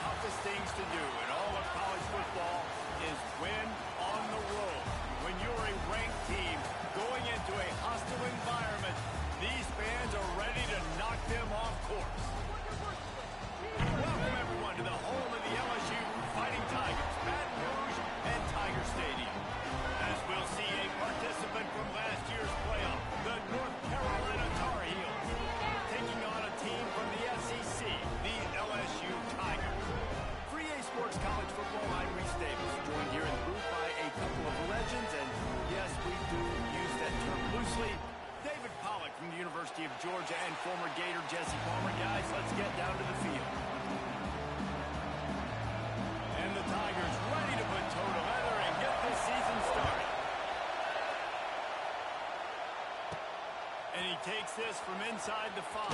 toughest things to do in all of college football is win on the road. When you're a ranked team going into a hostile environment, these fans are ready to knock them off course. Welcome, everyone, to the home of the LSU Fighting Tigers, Baton Rouge and Tiger Stadium. As we'll see a participant from last year's playoff, the North Carolina Tar Heels, taking on a team from the SEC, the LSU Tigers. For EA Sports College Football, I'm Reese Davis, joined here in the booth by a couple of legends, and yes, we do use that term loosely. David Pollack from the University of Georgia and former Gator Jesse Palmer. Guys, let's get down to the field. And the Tigers ready to put toe to leather and get this season started. And he takes this from inside the 5.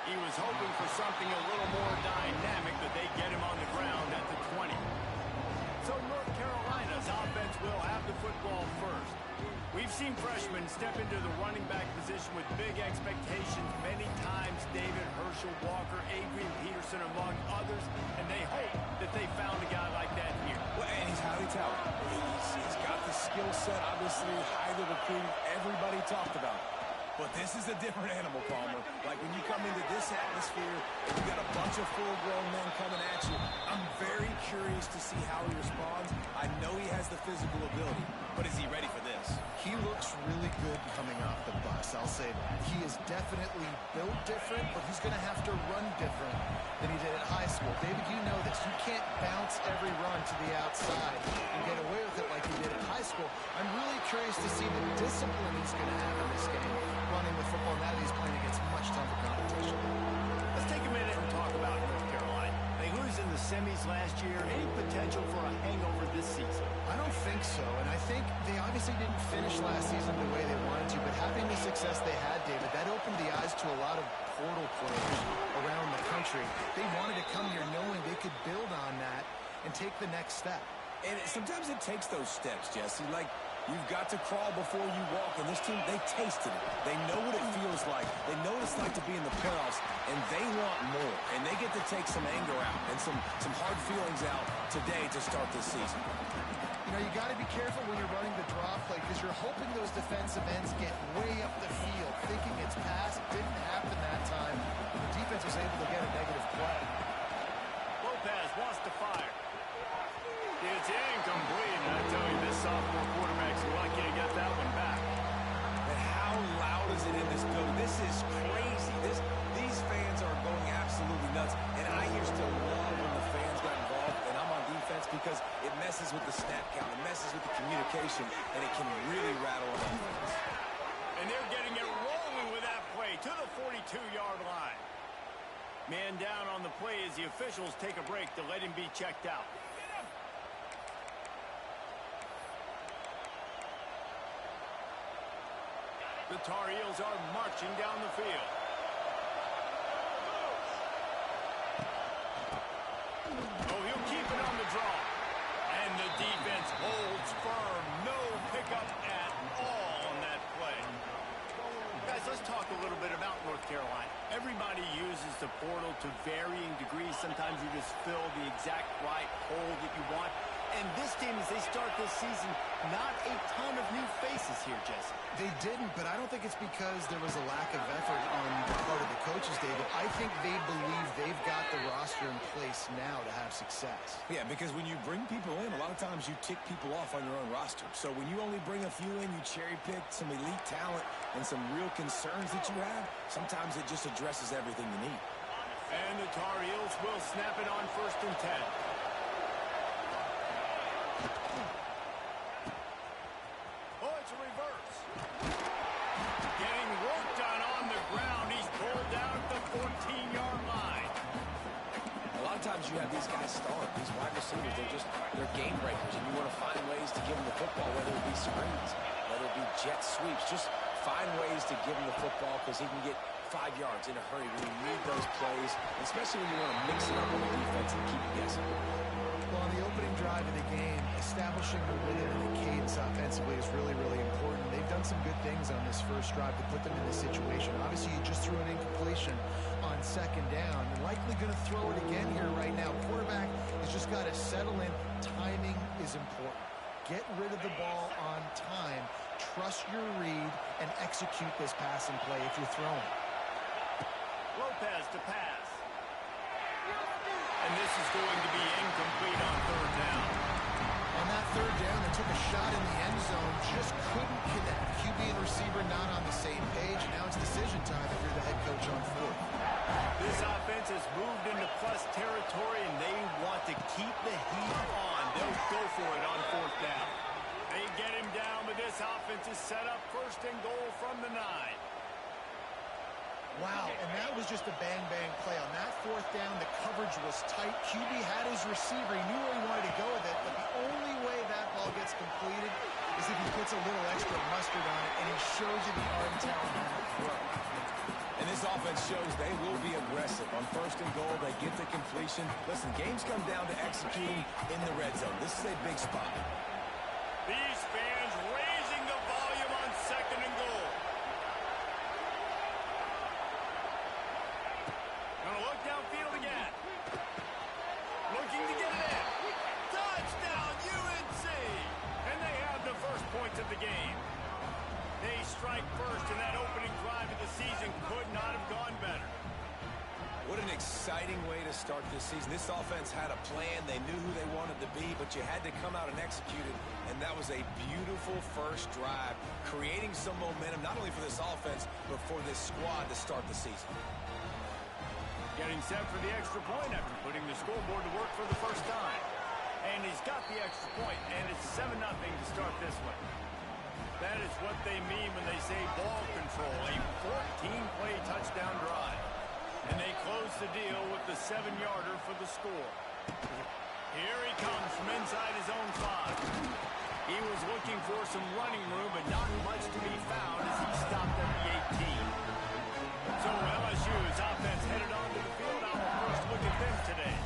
He was hoping for something a little more dynamic, but they get him on the ground at the 20. So North Carolina's offense will have the football first. We've seen freshmen step into the running back position with big expectations many times. David, Herschel, Walker, Adrian Peterson, among others. And they hope that they found a guy like that here. Well, and he's highly talented. He's got the skill set, obviously, highly recruited. Everybody talked about it. But this is a different animal, Palmer. Like when you come into this atmosphere and you got a bunch of full-grown men coming at you, I'm very curious to see how he responds. I know he has the physical ability, but is he ready for this? He looks really good coming off the bus, I'll say that. He is definitely built different, but he's going to have to run different than he did at high school. David, you know this. You can't bounce every run to the outside and get away with it like he did at high school. I'm really curious to see the discipline he's going to have in this game, running the football now that he's playing against much tougher competition. Let's take a minute and talk about North Carolina. They lose in the semis last year. Any potential for a hangover this season? I don't think so, and I think they obviously didn't finish last season the way they wanted to, but having the success they had, David, that opened the eyes to a lot of portal players around the country. They wanted to come here knowing they could build on that and take the next step. And sometimes it takes those steps, Jesse. Like, you've got to crawl before you walk, and this team, they tasted it. They know what it feels like. They know what it's like to be in the playoffs, and they want more. And they get to take some anger out and some hard feelings out today to start this season. You know, you got to be careful when you're running the draw play because you're hoping those defensive ends get way up the field, thinking it's pass. It didn't happen that time. The defense was able to get a negative play. Lopez wants to fire. It's incomplete, and I tell you, this sophomore quarterback's lucky to get that one back. And how loud is it in this building? This is crazy. These fans are going absolutely nuts. And I used to love when the fans got involved, and I'm on defense because it messes with the snap count, it messes with the communication, and it can really rattle an offense. And they're getting it rolling with that play to the 42-yard line. Man down on the play as the officials take a break to let him be checked out. The Tar Heels are marching down the field. Oh, he'll keep it on the draw. And the defense holds firm. No pickup at all on that play. Guys, let's talk a little bit about North Carolina. Everybody uses the portal to varying degrees. Sometimes you just fill the exact right hole that you want. And this team, as they start this season, not a ton of new faces here, Jesse. They didn't, but I don't think it's because there was a lack of effort on the part of the coaches, David. I think they believe they've got the roster in place now to have success. Yeah, because when you bring people in, a lot of times you tick people off on your own roster. So when you only bring a few in, you cherry-pick some elite talent and some real concerns that you have, sometimes it just addresses everything you need. And the Tar Heels will snap it on 1st and 10. Oh, it's a reverse. Getting work done on the ground. He's pulled down at the 14-yard line. A lot of times you have these guys start, these wide receivers, they're game breakers, and you want to find ways to give them the football, whether it be screens, whether it be jet sweeps. Just find ways to give him the football because he can get 5 yards in a hurry when you need those plays, especially when you want to mix it up on the defense and keep you guessing. Well, on the opening drive of the game, establishing the rhythm and the cadence offensively is really, really important. They've they've done some good things on this first drive to put them in this situation. Obviously, you just threw an incompletion on second down. They're likely going to throw it again here right now. Quarterback has just got to settle in. Timing is important. Get rid of the ball on time. Trust your read and execute this passing play if you're throwing. Lopez to pass. And this is going to be incomplete on third down. On that third down, they took a shot in the end zone, just couldn't connect. QB and receiver not on the same page, and now it's decision time if you're the head coach on fourth. This offense has moved into plus territory, and they want to keep the heat on. They'll go for it on fourth down. They get him down, but this offense is set up first and goal from the 9. Wow, and that was just a bang-bang play. On that fourth down, the coverage was tight. QB had his receiver. He knew where he wanted to go with it, but the only way that ball gets completed is if he puts a little extra mustard on it, and he shows you the arm talent on the throw. And this offense shows they will be aggressive. On first and goal, they get the completion. Listen, games come down to executing in the red zone. This is a big spot. These fans raising the volume on second and goal. Gonna look downfield again. Looking to get it in. Touchdown, UNC! And they have the first points of the game. They strike first, and that opening drive of the season could not have gone better. What an exciting way to start this season. This offense had a plan. They knew who they wanted to be, but you had to come out and execute it. And that was a beautiful first drive, creating some momentum, not only for this offense, but for this squad to start the season. Getting set for the extra point after putting the scoreboard to work for the first time. And he's got the extra point, and it's 7-0 to start this one. That is what they mean when they say ball control, a 14-play touchdown drive. And they close the deal with the 7-yarder for the score. Here he comes from inside his own 5. He was looking for some running room, but not much to be found as he stopped at the 18. So LSU's offense headed onto the field. Our first look at them today.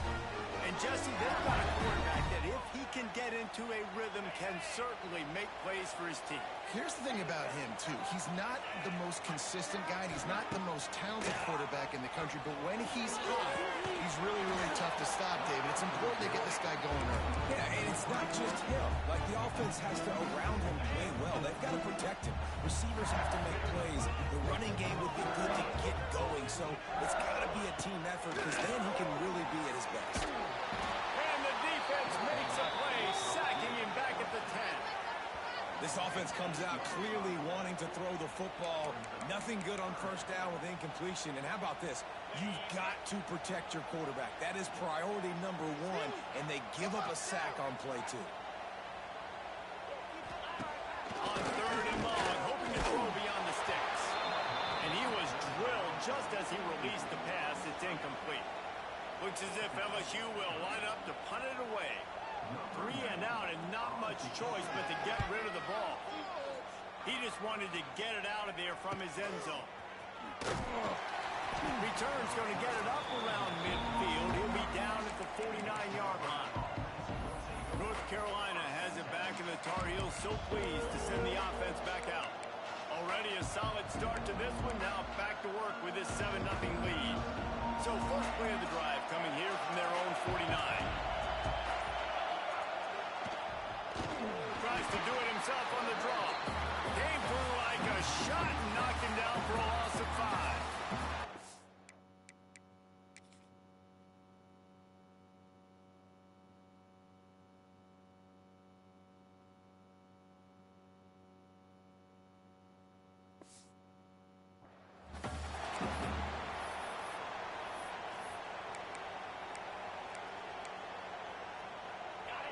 And Jesse, they've got a quarterback that if he can get into a rhythm, can certainly make plays for his team. Here's the thing about him, too. He's not the most consistent guy, and he's not the most talented quarterback in the country, but when he's hot, he's really, really tough to stop, David. It's important to get this guy going early. Yeah, and it's not just him. Like, the offense has to, around him, play well. They've got to protect him. Receivers have to make plays. The running game would be good to get going, so it's got to be a team effort, because then he can really be at his best. And the defense makes a play, sacking him back at the 10. This offense comes out clearly wanting to throw the football. Nothing good on first down with incompletion. And how about this? You've got to protect your quarterback. That is priority number 1, and they give up a sack on play 2. On third and long, hoping to throw beyond the sticks. And he was drilled just as he released the pass. It's incomplete. Looks as if LSU will line up to punt it away. 3 and out, and not much choice but to get rid of the ball. He just wanted to get it out of there from his end zone. Return's going to get it up around midfield. He'll be down at the 49-yard line. North Carolina has it back, and the Tar Heels so pleased to send the offense back out. Already a solid start to this one. Now back to work with this 7-0 lead. So first play of the drive coming here from their own 49. Tries to do it himself on the draw. Came through like a shot and knocked him down for a loss of 5.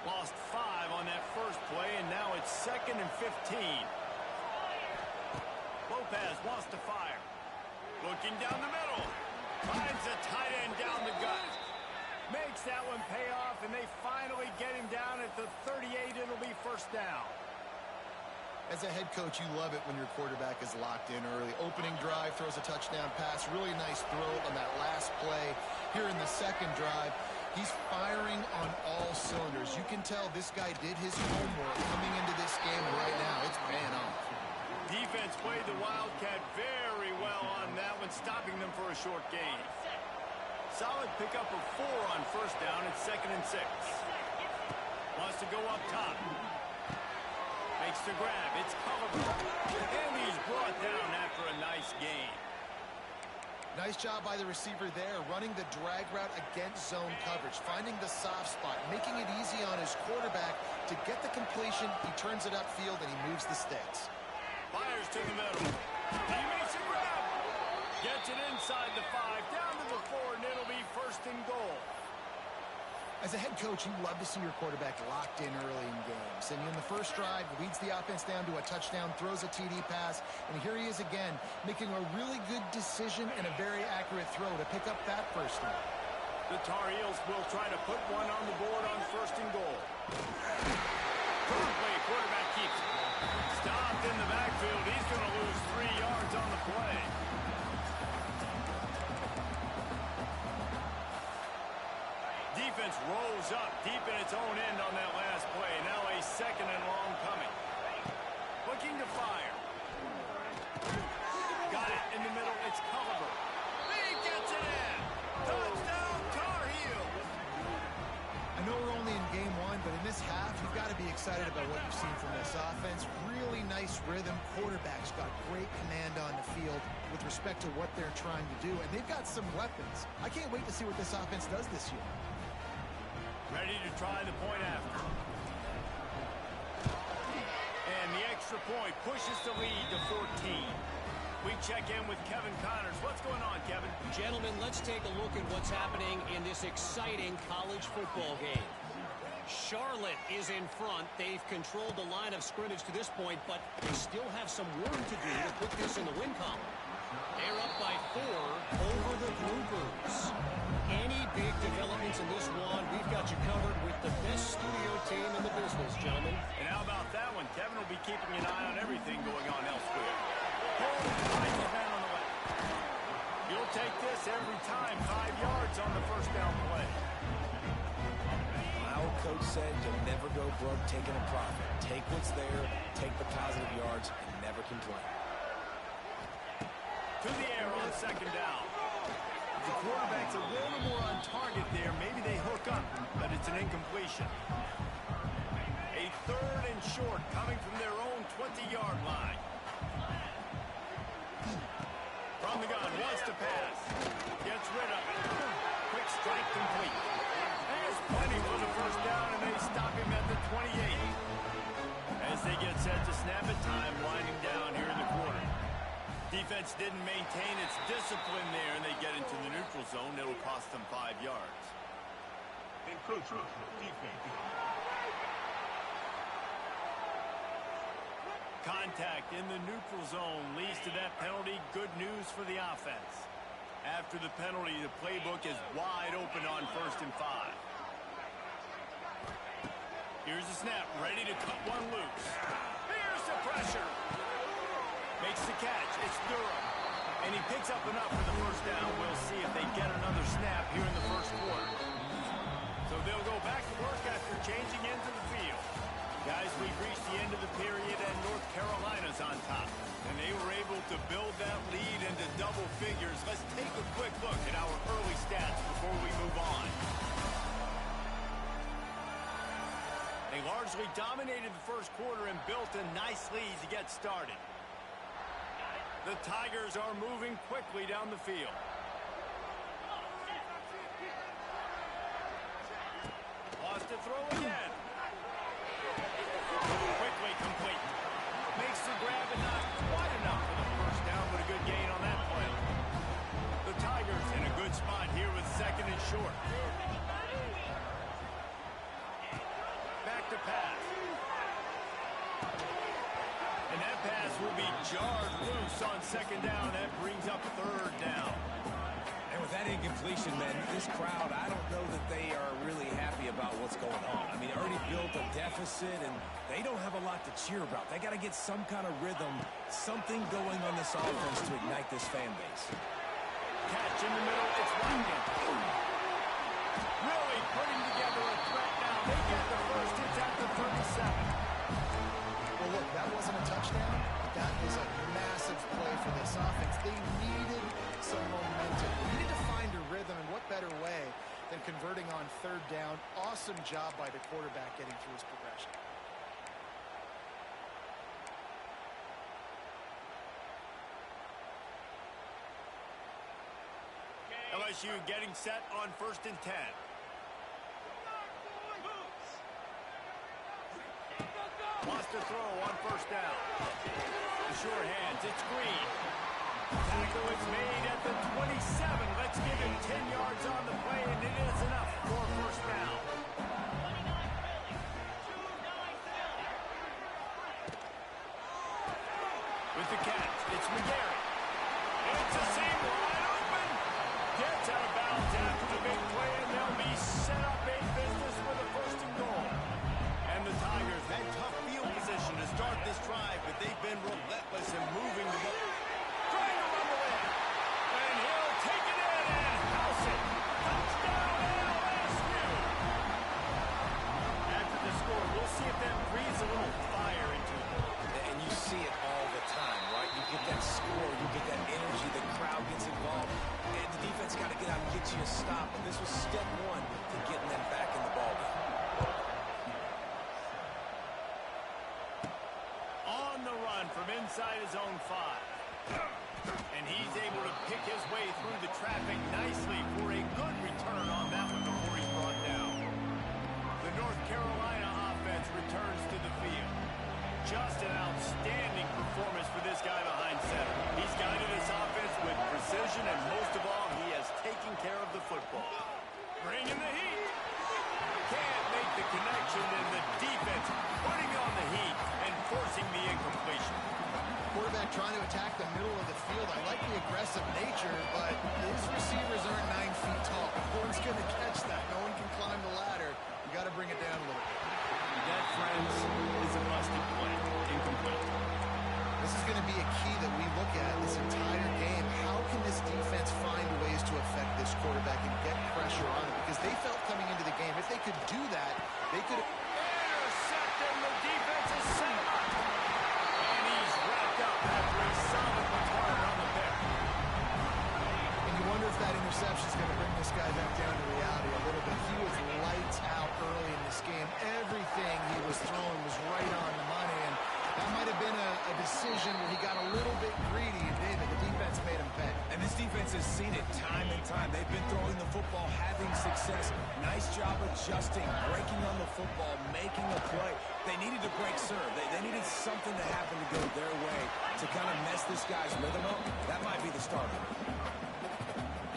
Lost 5 on that first play, and now it's 2nd and 15. Lopez wants to fire. Looking down the middle. Finds a tight end down the gut. Makes that one pay off, and they finally get him down at the 38. It'll be first down. As a head coach, you love it when your quarterback is locked in early. Opening drive, throws a touchdown pass. Really nice throw on that last play. Here in the second drive, he's firing on all cylinders. You can tell this guy did his homework coming into this game right now. It's paying off. Defense played the Wildcat very well on that one, stopping them for a short gain. Solid pickup of 4 on first down. It's 2nd and 6. Wants to go up top. Makes the grab. It's covered. And he's brought down after a nice gain. Nice job by the receiver there, running the drag route against zone coverage, finding the soft spot, making it easy on his quarterback to get the completion. He turns it upfield and he moves the sticks. Fires to the middle. He makes a grab. Gets it inside the 5, down to the 4, and it'll be 1st and goal. As a head coach, you love to see your quarterback locked in early in games. And in the first drive, leads the offense down to a touchdown, throws a TD pass, and here he is again, making a really good decision and a very accurate throw to pick up that first down. The Tar Heels will try to put one on the board on 1st and goal. Promptly, quarterback keeps it. Stopped in the backfield. He's going to lose 3 yards on the play. Defense rolls up deep in its own end on that last play. Now a 2nd and long coming. Looking to fire. Got it in the middle. It's Culliver. He gets it in. Touchdown, Tar Heels. I know we're only in game 1, but in this half, you've got to be excited about what you've seen from this offense. Really nice rhythm. Quarterback's got great command on the field with respect to what they're trying to do, and they've got some weapons. I can't wait to see what this offense does this year. Ready to try the point after. And the extra point pushes the lead to 14. We check in with Kevin Connors. What's going on, Kevin? Gentlemen, let's take a look at what's happening in this exciting college football game. Charlotte is in front. They've controlled the line of scrimmage to this point, but they still have some work to do to put this in the win column. They're up by 4 over the Groupers. Any big developments in this one, we've got you covered with the best studio team in the business, gentlemen. And how about that one? Kevin will be keeping an eye on everything going on elsewhere. Finds the man on the left. You'll take this every time. 5 yards on the first down play. My old coach said you'll never go broke taking a profit. Take what's there, take the positive yards, and never complain. To the air on 2nd down. The quarterback's a little more on target there. Maybe they hook up, but it's an incompletion. A 3rd and short coming from their own 20-yard line. From the gun, wants to pass. Gets rid of it. Quick strike complete. There's plenty for the first down, and they stop him at the 28. As they get set to snap it, time winding down here in the quarter. Defense didn't maintain its discipline there, and they get into the neutral zone. It'll cost them 5 yards. Contact in the neutral zone leads to that penalty. Good news for the offense. After the penalty, the playbook is wide open on 1st and 5. Here's the snap, ready to cut one loose. Here's the pressure. Makes the catch. It's Durham. And he picks up enough for the first down. We'll see if they get another snap here in the first quarter. So they'll go back to work after changing into the field. Guys, we've reached the end of the period, and North Carolina's on top. And they were able to build that lead into double figures. Let's take a quick look at our early stats before we move on. They largely dominated the first quarter and built a nice lead to get started. The Tigers are moving quickly down the field. Lost to throw again. Quickly complete. Makes the grab and not quite enough for the first down, but a good gain on that play. The Tigers in a good spot here with 2nd and short. Back to pass. And that pass will be jarred loose on 2nd down. That brings up 3rd down. And with that incompletion, man, this crowd, I don't know that they are really happy about what's going on. I mean, they already built a deficit, and they don't have a lot to cheer about. They got to get some kind of rhythm, something going on this offense to ignite this fan base. Catch in the middle. It's Winding. Really putting together a threat now. They get the first. It's at the 37. Well, look, that wasn't a touchdown. That was a massive play for this offense. They needed some momentum. They needed to find a rhythm, and what better way than converting on third down. Awesome job by the quarterback getting through his progression. LSU getting set on 1st and 10. Wants to throw on 1st down. The sure hands, it's Green. Tackle is made at the 27. Let's give him 10 yards on the play, and it is enough for 1st down. With the catch, it's McGarry. It's a seam wide open. Gets out of bounds after the big play, and they'll be set up in business with a 1st and goal. And the Tigers had tough field position to start this drive, but they've been relentless in moving the ball. Trying to run away. And he'll take it in and house it. Touchdown LSU. After the score, we'll see if that breathes a little fire into it. And you see it all the time, right? You get that score, you get that energy, the crowd gets involved, and the defense got to get out and get you a stop. But this was step one to getting them back in the ballgame. On the run from inside his own 5. And he's able to pick his way through the traffic nicely for a good return on that one before he's brought down. The North Carolina offense returns to the field. Just an outstanding performance for this guy behind center. He's guided his offense with precision, and most of all, he has taken care of the football. Bringing the heat. Can't make the connection, and the defense putting on the heat and forcing the incompletion. Quarterback trying to attack the middle of the field. I like the aggressive nature, but his receivers aren't 9 feet tall. No one's going to catch that. No one can climb the ladder. You got to bring it down a little bit. That, friends, is a busted play. Incomplete. This is going to be a key that we look at this entire game. How can this defense find ways to affect this quarterback and get pressure on him? Because they felt coming into the game, if they could do that, they could intercepted. The defense is set him up. And he's wrapped up after a solid return on the pick. And you wonder if that interception is going to bring this guy back down to reality a little bit. He was lights out early in this game. Everything he was throwing was right on the money, and that might have been a decision where he got a little bit greedy, and David, the defense made him pay. And this defense has seen it time and time. They've been throwing the football, having success. Nice job adjusting, breaking on the football, making a play. They needed to break serve. They needed something to happen to go their way to kind of mess this guy's rhythm up. That might be the start of it.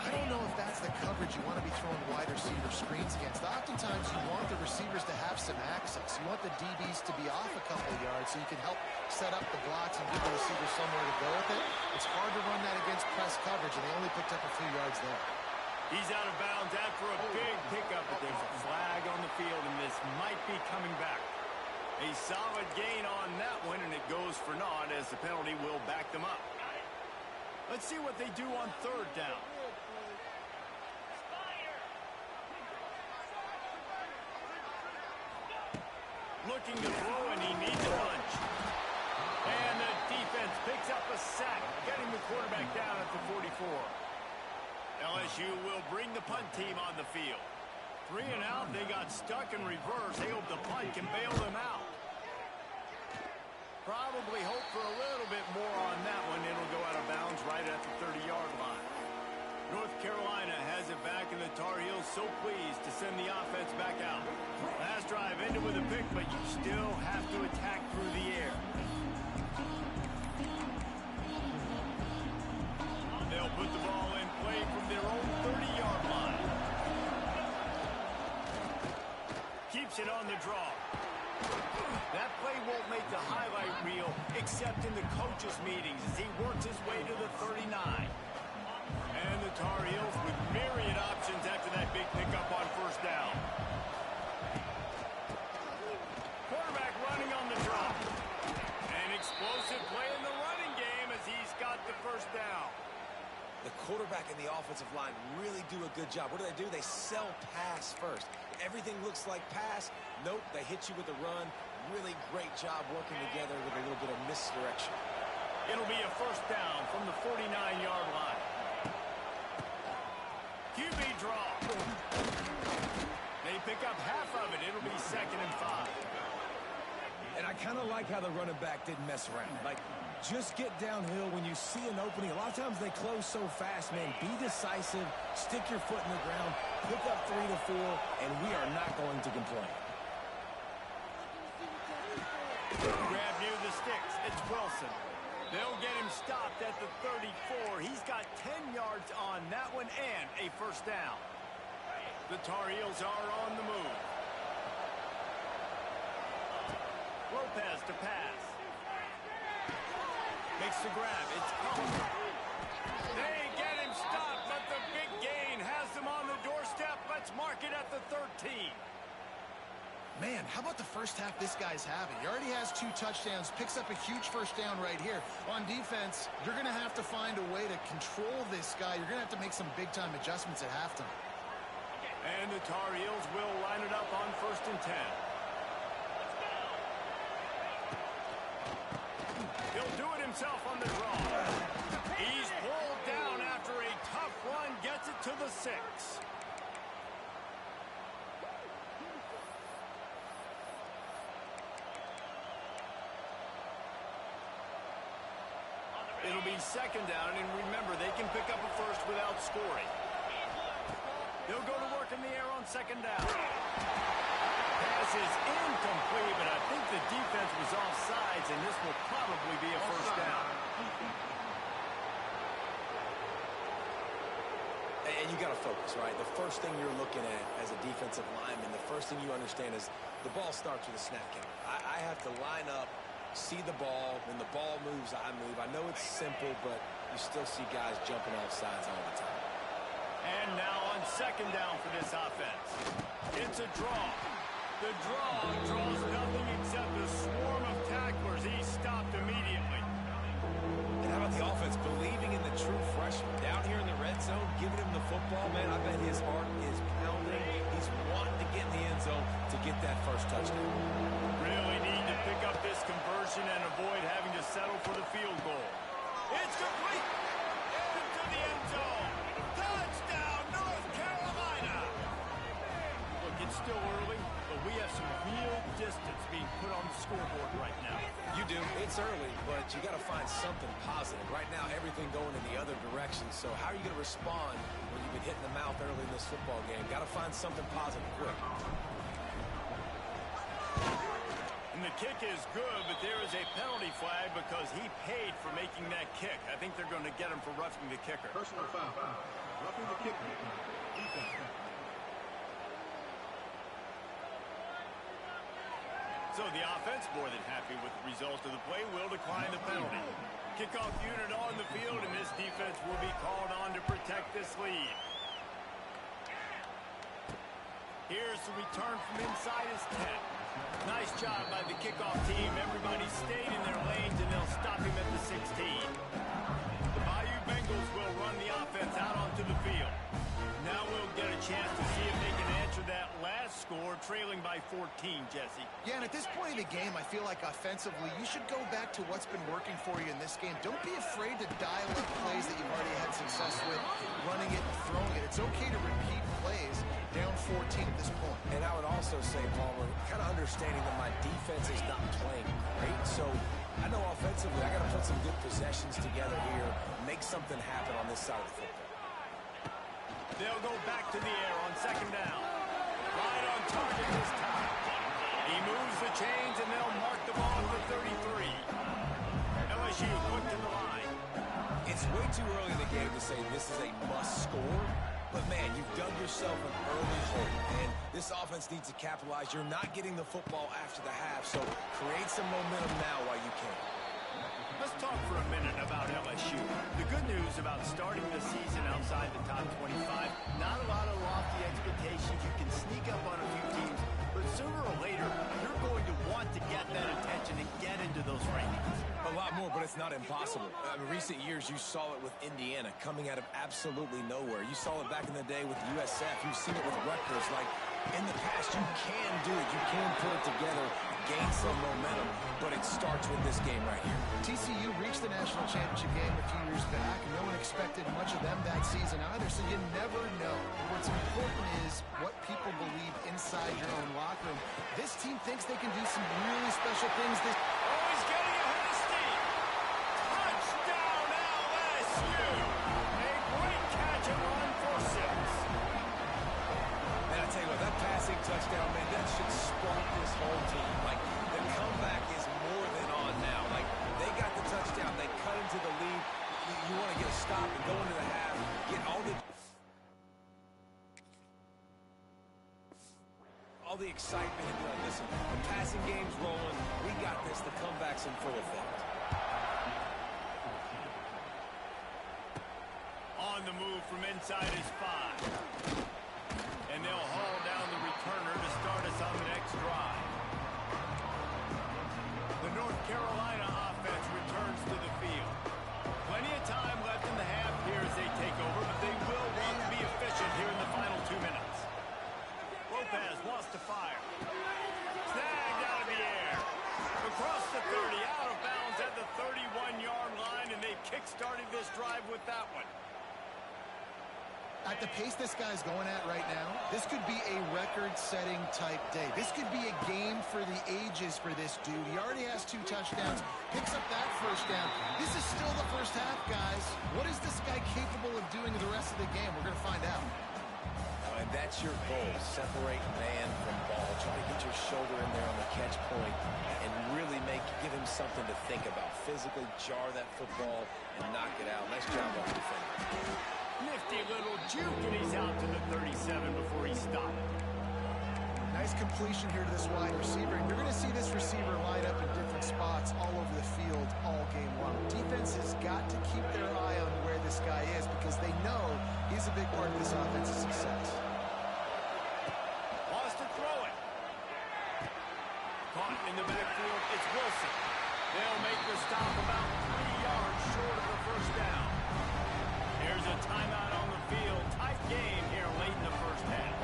I don't know if that's the coverage you want to be throwing wide receiver screens against. Oftentimes, you want the receivers to have some access. You want the DBs to be off a couple of yards so you can help set up the blocks and give the receiver somewhere to go with it. It's hard to run that against press coverage, and they only picked up a few yards there. He's out of bounds after a big pickup, but there's a flag on the field, and this might be coming back. A solid gain on that one, and it goes for naught as the penalty will back them up. Let's see what they do on 3rd down. Looking to throw, and he needs a lunge. And the defense picks up a sack, getting the quarterback down at the 44. LSU will bring the punt team on the field. 3 and out, they got stuck in reverse. They hope the punt can bail them out. Probably hope for a little bit more on that one. It'll go out of bounds right at the 30-yard line. North Carolina has it back, and the Tar Heels so pleased to send the offense back out. Last drive ended with a pick, but you still have to attack through the air. They'll put the ball in play from their own 30-yard line. Keeps it on the draw. That play won't make the highlight reel except in the coaches' meetings as he works his way to the 39. And the Tar Heels with myriad options after that big pickup on 1st down. Quarterback running on the drop. An explosive play in the running game as he's got the 1st down. The quarterback and the offensive line really do a good job. What do? They sell pass first. Everything looks like pass. Nope, they hit you with a run. Really great job working together with a little bit of misdirection. It'll be a first down from the 49-yard line. QB draw. They pick up half of it. It'll be 2nd and 5. And I kind of like how the running back didn't mess around. Like, just get downhill when you see an opening. A lot of times they close so fast, man. Be decisive, stick your foot in the ground, pick up 3 to 4, and we are not going to complain. Grab near the sticks. It's Wilson. They'll get him stopped at the 34. He's got 10 yards on that one and a first down. The Tar Heels are on the move. Lopez to pass. Makes the grab. It's Coleman. They get him stopped, but the big gain has them on the doorstep. Let's mark it at the 13. Man, how about the first half this guy's having? He already has 2 touchdowns, picks up a huge first down right here. On defense, you're going to have to find a way to control this guy. You're going to have to make some big-time adjustments at halftime. And the Tar Heels will line it up on 1st and 10. He'll do it himself on the draw. He's pulled down after a tough run, gets it to the 6. It'll be 2nd down, and remember, they can pick up a first without scoring. They'll go to work in the air on 2nd down. Pass is incomplete, but I think the defense was offsides, and this will probably be a first down. And you got to focus, right? The first thing you're looking at as a defensive lineman, the first thing you understand is the ball starts with a snap count. I have to line up, see the ball. When the ball moves, I move. I know it's simple, but you still see guys jumping off sides all the time. And now on 2nd down for this offense. It's a draw. The draw draws nothing except a swarm of tacklers. He's stopped immediately. And how about the offense believing in the true freshman? Down here in the red zone, giving him the football, man, I bet his heart is pounding. He's wanting to get in the end zone to get that first touchdown. Really need to pick up this conversion and avoid having to settle for the field goal. It's complete. Into the end zone. Touchdown, North Carolina. Look, it's still early, but we have some real distance being put on the scoreboard right now. You do. It's early, but you got to find something positive. Right now, everything going in the other direction. So how are you going to respond when you've been hit in the mouth early in this football game? Got to find something positive quick. And the kick is good, but there is a penalty flag because he paid for making that kick. I think they're going to get him for roughing the kicker. Personal foul. Roughing the kicker. Defense. So the offense, more than happy with the result of the play, will decline the penalty. Kickoff unit on the field, and this defense will be called on to protect this lead. Here's the return from inside his 10. Nice job by the kickoff team. Everybody stayed in their lanes, and they'll stop him at the 16. The Bayou Bengals will run the offense out onto the field. Now we'll get a chance to see if they can answer that last score, trailing by 14, Jesse. Yeah, and at this point in the game, I feel like offensively, you should go back to what's been working for you in this game. Don't be afraid to dial up plays that you've already had success with, running it and throwing it. It's okay to repeat plays down 14 at this point. And I would also say, Palmer, kind of understanding that my defense is not playing great, so I know offensively I got to put some good possessions together here, make something happen on this side of the football. They'll go back to the air on 2nd down. Right on target this time. He moves the chains, and they'll mark the ball at the 33. LSU quick to the line. It's way too early in the game to say this is a must score, but man, you've dug yourself an early hole, and this offense needs to capitalize. You're not getting the football after the half, so create some momentum now while you can. Let's talk for a minute about LSU. The good news about starting the season outside the top 25, not a lot of lofty expectations. You can sneak up on a few teams, but sooner or later, you're going to want to get that attention and get into those rankings. A lot more, but it's not impossible. In recent years, you saw it with Indiana coming out of absolutely nowhere. You saw it back in the day with USF. You've seen it with Rutgers. Like, In the past, you can do it. You can put it together, gain some momentum, but it starts with this game right here. TCU reached the national championship game a few years back, and no one expected much of them that season either, so you never know. What's important is what people believe inside your own locker room. This team thinks they can do some really special things this. Oh, he's getting ahead of steam. Touchdown, LSU. A great catch and run for 6. Man, I tell you what, that passing touchdown, man, that should spark this whole team. Like, the comeback is more than on now. Like, they got the touchdown. They cut into the lead. You want to get a stop and go into the half, get all the excitement into it. Listen, the passing game's rolling. We got this. The comeback's in full effect. On the move from inside his 5. And they'll haul down the returner to start us on the next drive. The North Carolina offense returns to the field. Plenty of time left in the half here as they take over, but they will want to be efficient here in the final 2 minutes. Lopez wants to fire. Snagged out of the air. Across the 30, out of bounds at the 31-yard line, and they've kick-started this drive with that one. At the pace this guy's going at right now, this could be a record-setting type day. This could be a game for the ages for this dude. He already has 2 touchdowns, picks up that first down. This is still the first half, guys. What is this guy capable of doing the rest of the game? We're going to find out. And that's your goal, separate man from ball. Try to get your shoulder in there on the catch point and really give him something to think about. Physically jar that football and knock it out. Nice job on the defender. Nifty little juke, and he's out to the 37 before he stopped. Nice completion here to this wide receiver. And you're going to see this receiver line up in different spots all over the field all game long. Defense has got to keep their eye on where this guy is because they know he's a big part of this offense's success. Wants to throw it. Caught in the backfield, it's Wilson. They'll make the stop about 3 yards short of the first down. Here's a timeout on the field. Tight game here late in the first half.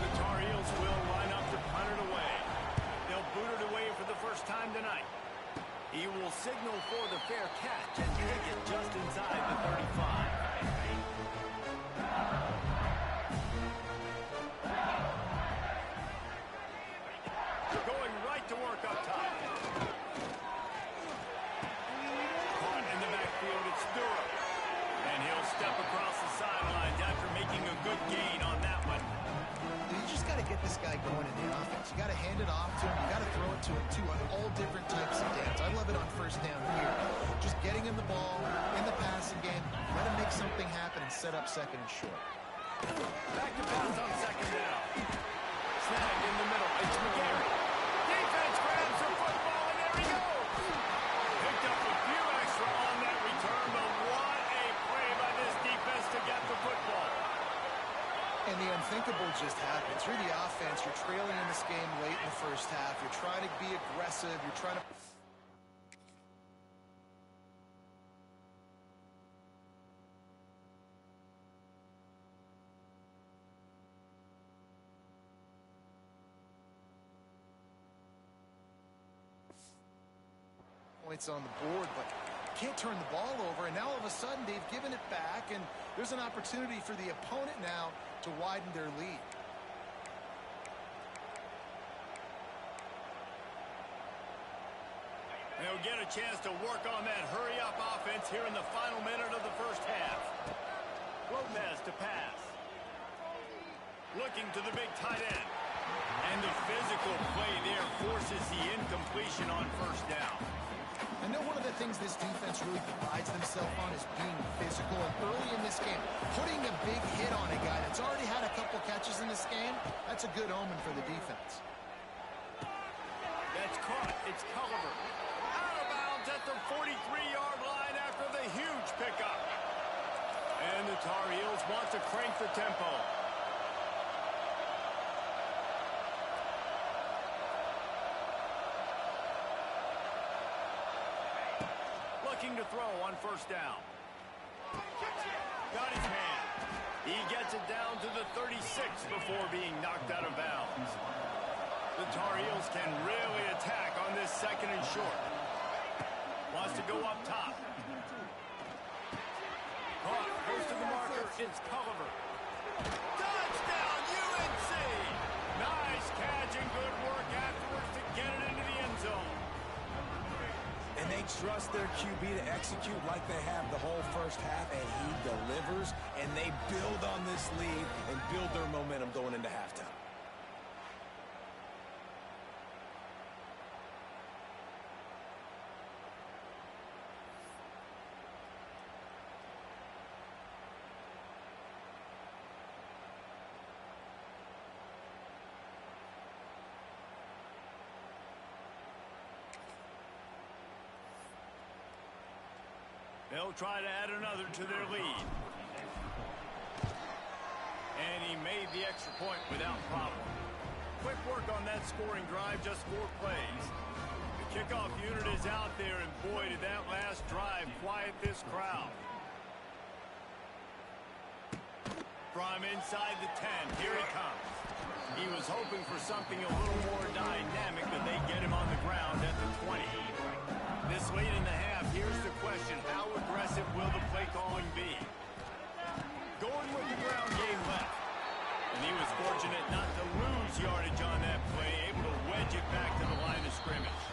The Tar Heels will line up to punt it away. They'll boot it away for the first time tonight. He will signal for the fair catch and take it just inside the 35. They're going right to work up top. Caught in the backfield, it's Stewart. And he'll step across the sidelines after making a good gain on that one. You just got to get this guy going in the offense. You got to hand it off to him. You got to throw it to him, too, on all different types of downs. I love it on first down here. Just getting him the ball in the passing game. Let him make something happen and set up second and short. Back to pass on second down. Snag in the middle. It's McGarry. Defense grabs the football, and there he goes. Picked up a few extra on that return, but what a play by this defense to get the football. And the unthinkable just happens. You're the offense. You're trailing in this game late in the first half. You're trying to be aggressive. You're trying to... points on the board, but can't turn the ball over, and now all of a sudden they've given it back, and there's an opportunity for the opponent now to widen their lead. They'll get a chance to work on that hurry-up offense here in the final minute of the first half. Lopez to pass. Looking to the big tight end. And the physical play there forces the incompletion on first down. I know one of the things this defense really prides themselves on is being physical, and early in this game, putting a big hit on a guy that's already had a couple catches in this game, that's a good omen for the defense. That's caught. It's Culliver. Out of bounds at the 43-yard line after the huge pickup. And the Tar Heels want to crank the tempo. Looking to throw on first down. Got his man. He gets it down to the 36 before being knocked out of bounds. The Tar Heels can really attack on this 2nd and short. Wants to go up top. Caught, close to the marker, it's Culliver. Touchdown, UNC! Nice catch and good work afterwards to get it into the end zone. And they trust their QB to execute like they have the whole first half, and he delivers, and they build on this lead and build their momentum going into halftime. They'll try to add another to their lead. And he made the extra point without problem. Quick work on that scoring drive, just 4 plays. The kickoff unit is out there, and boy, did that last drive quiet this crowd. From inside the 10, here he comes. He was hoping for something a little more dynamic, but they get him on the ground at the 20. This late in the half, here's the question. How aggressive will the play calling be? Going with the ground game left. And he was fortunate not to lose yardage on that play, able to wedge it back to the line of scrimmage.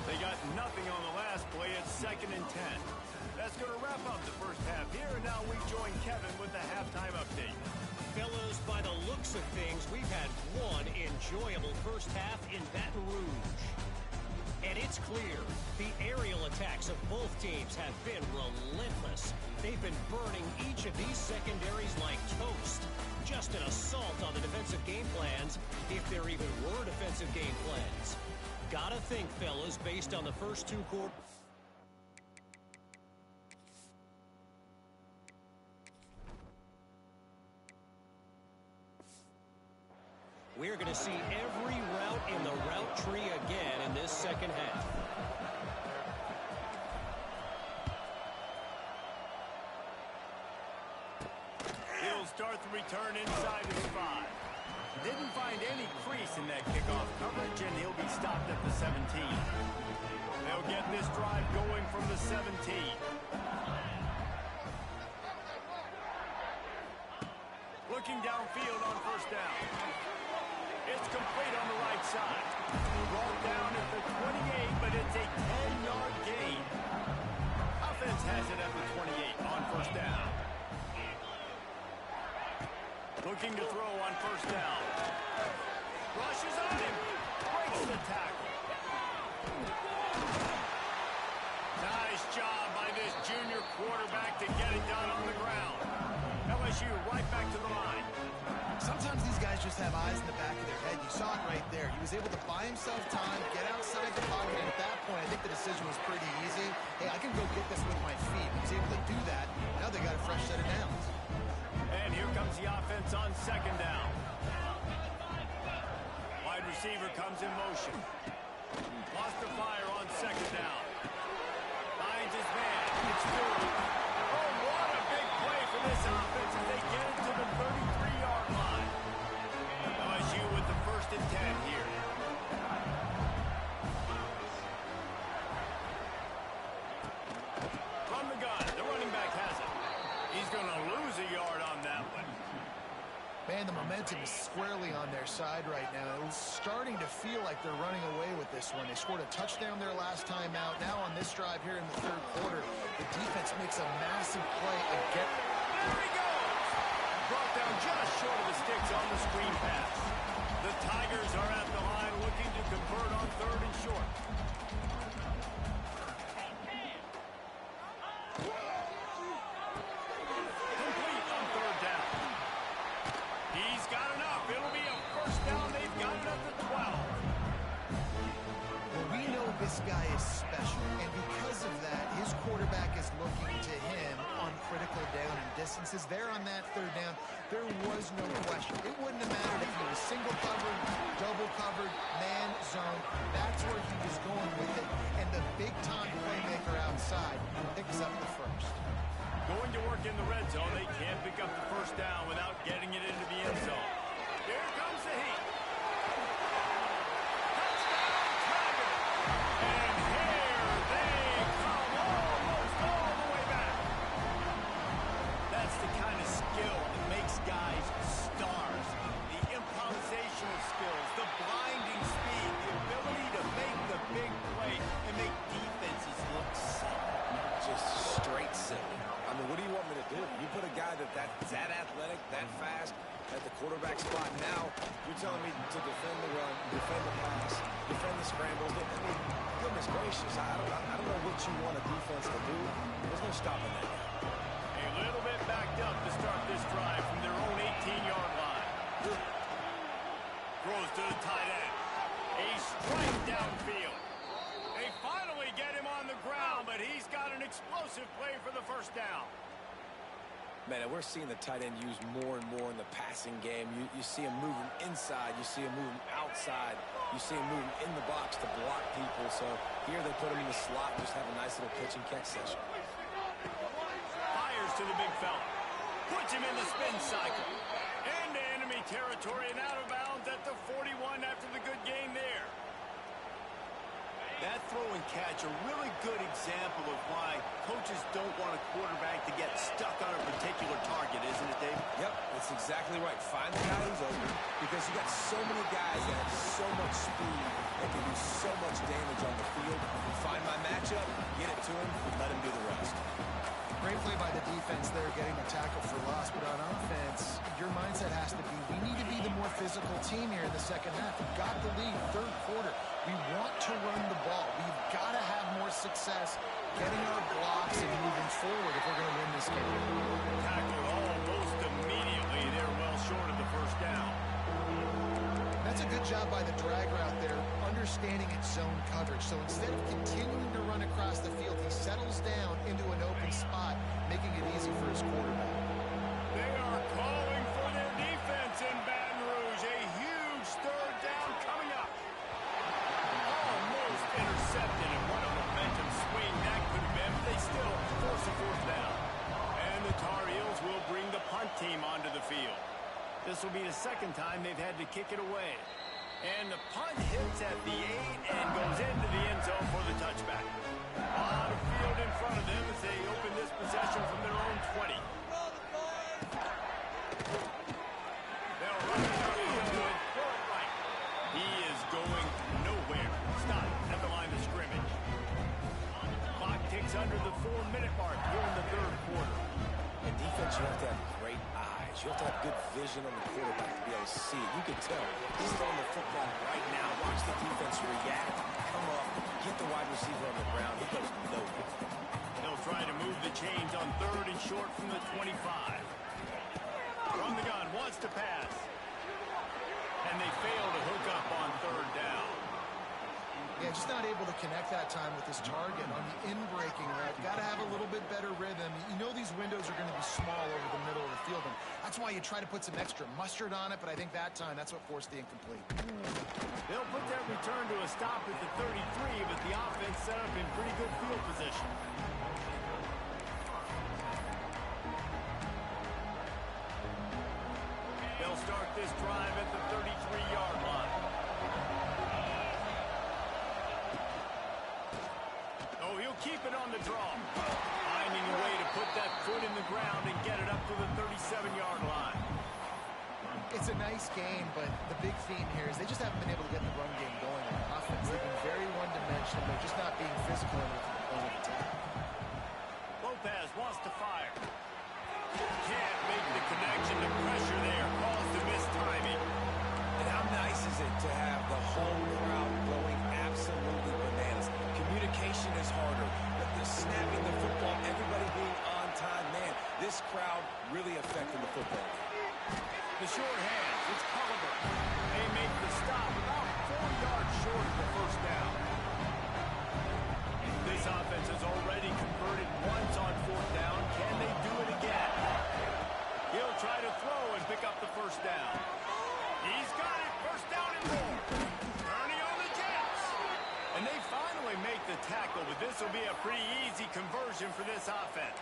They got nothing on the last play at 2nd and 10. That's going to wrap up the first half here, and now we join Kevin with the halftime update. Fellas, by the looks of things, we've had one enjoyable first half in Baton Rouge. And it's clear, the aerial attacks of both teams have been relentless. They've been burning each of these secondaries like toast. Just an assault on the defensive game plans, if there even were defensive game plans. Gotta think, fellas, based on the first 2 quarters. We're going to see every route in the route tree again in this second half. He'll start the return inside his 5. Didn't find any crease in that kickoff coverage, and he'll be stopped at the 17. They'll get this drive going from the 17. Looking downfield on first down. It's complete on the right side. Brought down at the 28, but it's a 10-yard gain. Offense has it at the 28 on first down. Looking to throw on first down. Rushes on him. Breaks the tackle. Nice job by this junior quarterback to get it done on the ground. LSU right back to the line. Sometimes these guys just have eyes in the back of their head. You saw it right there. He was able to buy himself time, get outside the pocket, and at that point, I think the decision was pretty easy. Hey, I can go get this with my feet. He was able to do that. Now they got a fresh set of downs. And here comes the offense on second down. Wide receiver comes in motion. Lost the fire on second down. Finds his man. It's through. Oh, what a big play for this offense as they get it to the 33-yard line. LSU with the 1st and 10 here. From the gun, the running back has it. He's going to lose a yard on that one. Man, the momentum is squarely on their side right now. It's starting to feel like they're running away with this one. They scored a touchdown their last time out. Now on this drive here in the 3rd quarter, the defense makes a massive play again. There he goes! Brought down just short of the sticks on the screen pass. The Tigers are at the line looking to convert on 3rd and short. Complete on 3rd down. He's got enough. It'll be a first down. They've got it at the 12. Well, we know this guy is special, and because of that, his quarterback is looking to him on critical down and distances. There on that 3rd down, there was no question. It wouldn't have mattered if he was single covered, double covered, man zone. That's where he was going with it, and the big-time playmaker outside picks up the first. Going to work in the red zone. They can't pick up the first down without getting it into the end zone. Here comes the heat. And here they come, almost all the way back. That's the kind of skill that makes guys stars. The improvisational skills, the blinding speed, the ability to make the big play and make defenses look silly. Just straight silly. I mean, what do you want me to do? You put a guy that's that athletic, that fast, at the quarterback spot. Now you're telling me to defend the run, defend the pass, defend the scrambles. I mean, goodness gracious, I don't know what you want a defense to do. There's no stopping that. A little bit backed up to start this drive from their own 18-yard line. Throws to the tight end. A strike downfield. They finally get him on the ground, but he's got an explosive play for the first down. Man, and we're seeing the tight end used more and more in the passing game. You see him moving inside. You see him moving outside. You see him moving in the box to block people. So here they put him in the slot and just have a nice little pitch and catch session. Fires to the big fella. Puts him in the spin cycle. Into enemy territory and out of bounds at the 41 after the good game there. That throw and catch, a really good example of why coaches don't want a quarterback to get stuck on a particular target, isn't it, Dave? Yep, that's exactly right. Find the guy who's open because you got so many guys that have so much speed that can do so much damage on the field. Find my matchup, get it to him, and let him do the rest. Great play by the defense there, getting the tackle for loss. But on offense, your mindset has to be, we need to be the more physical team here in the second half. We've got the lead, third quarter. We want to run the ball. We've got to have more success getting our blocks and moving forward if we're going to win this game. Tackled almost immediately. They're well short of the first down. That's a good job by the drag route there, understanding its zone coverage. So instead of continuing to run across the field, he settles down into an open spot, making it easy for his quarterback. They are calling for their defense in Baton Rouge. A huge third down coming up. Almost intercepted, and what a momentum swing that could have been, but they still force a fourth down. And the Tar Heels will bring the punt team onto the field. This will be the second time they've had to kick it away. And the punt hits at the 8 and goes into the end zone for the touchback. A lot of field in front of them as they open this possession from their own 20. They'll run it out and do it. Throw it right. He is going nowhere. Stop at the line of scrimmage. Clock ticks under the 4-minute mark here in the third quarter. In defense, you have to have great eyes. You have to have good vision on the quarterback to be able to see it. You can tell. He's throwing the football right now. Watch the defense react, come up, get the wide receiver on the ground. He goes nowhere. They'll try to move the chains on third and short from the 25. From the gun, wants to pass. And they fail to hook up on third down. Yeah, just not able to connect that time with his target on the in-breaking route. Got to have a little bit better rhythm. You know these windows are going to be small over the middle of the field, and that's why you try to put some extra mustard on it, but I think that time that's what forced the incomplete. They'll put that return to a stop at the 33, but the offense set up in pretty good field position. They'll start this drive at the 33-yard line. Oh, he'll keep it on the draw. Finding a way to put that foot in the ground and get it up to the 37-yard line. It's a nice game, but the big theme here is they just haven't been able to get the run game going on offense. They've been very one-dimensional. They're just not being physical enough to the point of attack. Lopez wants to fire. Can't make the connection. The pressure there caused the missed timing. And how nice is it to have the whole crowd going absolutely bananas? Communication is harder, but the snapping the football, everybody being on time, man, this crowd really affecting the football. The short hands, it's Culliver. They make the stop about 4 yards short of the first down. This offense has already converted once on fourth down. Can they do it again? He'll try to throw and pick up the first down. He's got it. First down and more. Turning on the Jets. And they finally make the tackle, but this will be a pretty easy conversion for this offense.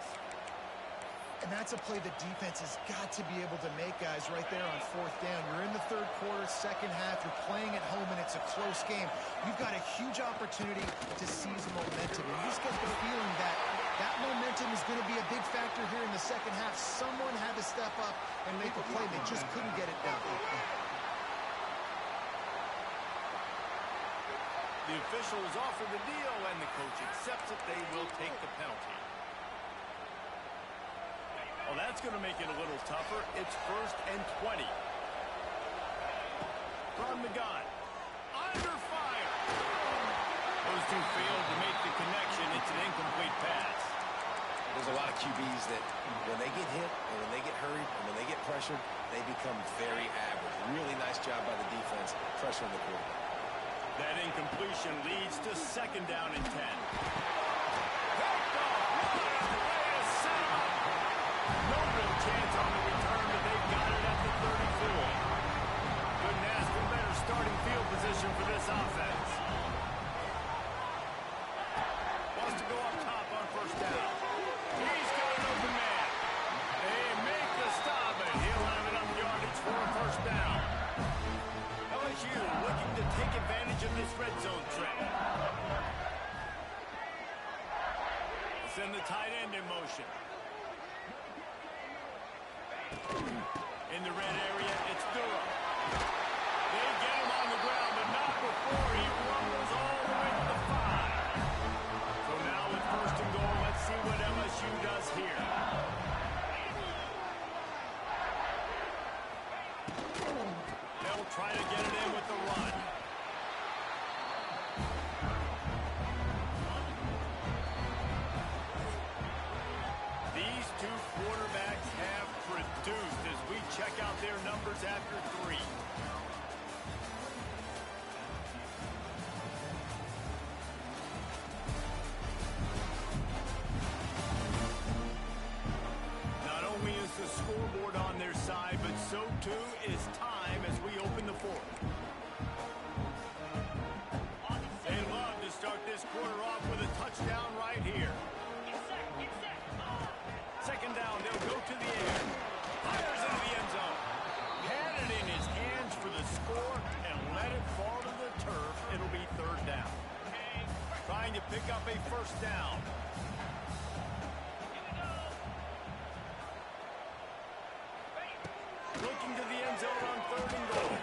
And that's a play the defense has got to be able to make, guys, right there on fourth down. You're in the third quarter, second half. You're playing at home, and it's a close game. You've got a huge opportunity to seize momentum. And you just get the feeling that that momentum is going to be a big factor here in the second half. Someone had to step up and make a play. They just couldn't get it done. The official has offered the deal, and the coach accepts it. They will take the penalty. Well, that's going to make it a little tougher. It's 1st and 20. From the gun. Under fire. Those two failed to make the connection. It's an incomplete pass. There's a lot of QBs that when they get hit and when they get hurried and when they get pressured, they become very average. Really nice job by the defense pressuring the quarterback. That incompletion leads to 2nd down and 10. No real chance on the return, but they've got it at the 34. Couldn't ask for better starting field position for this offense. Wants to go up top on 1st down. He's got an open man. They make the stop, and he'll have enough yardage for a 1st down. LSU looking to take advantage of this red zone trip. Send the tight end in motion. In the red area, it's Durham. They get him on the ground, but not before he rumbles all the way to the 5. So now with 1st and goal, let's see what LSU does here. They'll try to get it in with the run. These two quarterbacks have produced as we check out their numbers after 3. Not only is the scoreboard on their side, but so too is time as we open the 4th. They love to start this quarter off with a touchdown right here. 2nd down, they'll go to the air. Fires into the end zone. Had it in his hands for the score and let it fall to the turf. It'll be 3rd down. Trying to pick up a 1st down. Looking to the end zone on 3rd and goal.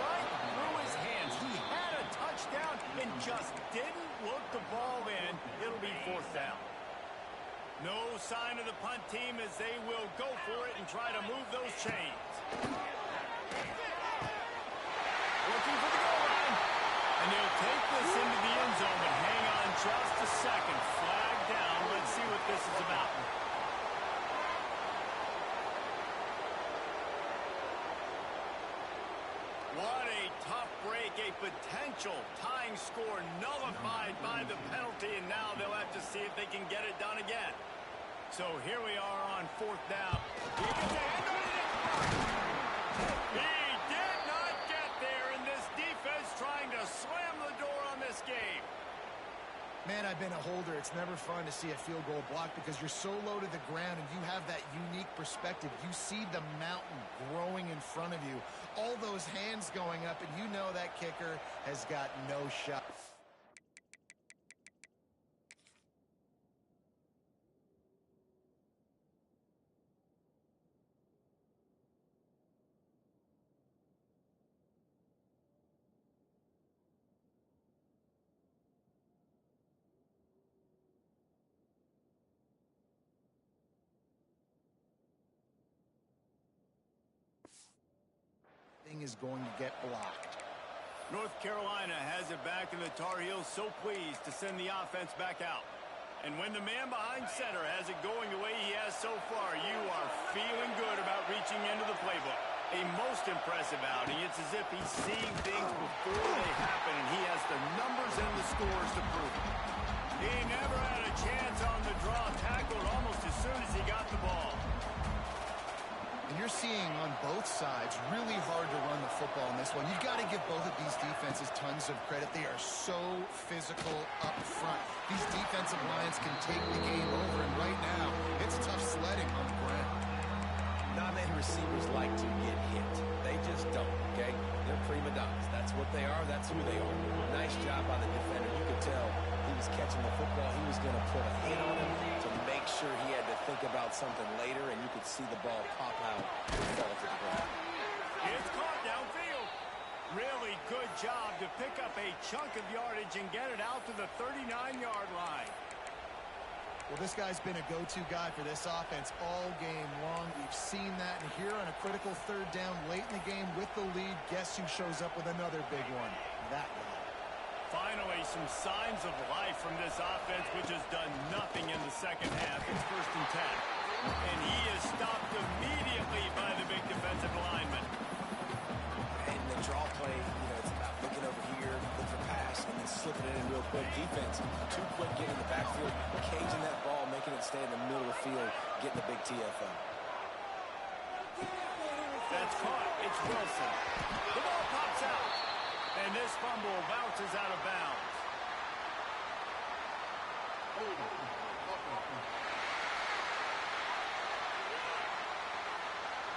Right through his hands. He had a touchdown and just didn't look the ball in. It'll be 4th down. No sign of the punt team as they will go for it and try to move those chains. Looking for the goal line. And they'll take this into the end zone, but hang on just a second. Flag down. Let's see what this is about. What a tough break. A potential tying score nullified by the penalty, and now they'll have to see if they can get it done again. So here we are on 4th down. He gets a hand on it. He did not get there, and this defense trying to slam the door on this game. Man, I've been a holder. It's never fun to see a field goal blocked because you're so low to the ground and you have that unique perspective. You see the mountain growing in front of you, all those hands going up, and you know that kicker has got no shot. Is going to get blocked. North Carolina has it back, and the Tar Heels so pleased to send the offense back out. And when the man behind center has it going the way he has so far, you are feeling good about reaching into the playbook. A most impressive outing. It's as if he's seeing things before they happen, and he has the numbers and the scores to prove it. He never had a chance on the draw, tackled almost as soon as he got the ball. And you're seeing on both sides really hard to run the football in this one. You've got to give both of these defenses tons of credit. They are so physical up front. These defensive lines can take the game over, and right now, it's tough sledding on the ground. Not many receivers like to get hit. They just don't, okay? They're prima donnas. That's what they are. That's who they are. Nice job by the defender. You could tell he was catching the football. He was going to put a hit on him to make sure he had to think about something later, and you could see the ball pop out and fall to the ground. It's caught downfield. Really good job to pick up a chunk of yardage and get it out to the 39-yard line. Well, this guy's been a go-to guy for this offense all game long. We've seen that, and here on a critical third down late in the game with the lead, guess who shows up with another big one? That guy. Finally, some signs of life from this offense, which has done nothing in the second half. It's 1st and 10. And he is stopped immediately by the big defensive lineman. And the draw play, it's about looking over here, look for pass, and then slipping it in real quick. Defense, too quick getting in the backfield, caging that ball, making it stay in the middle of the field, getting the big TFL. That's caught. It's Wilson. The ball pops out. And this fumble bounces out of bounds.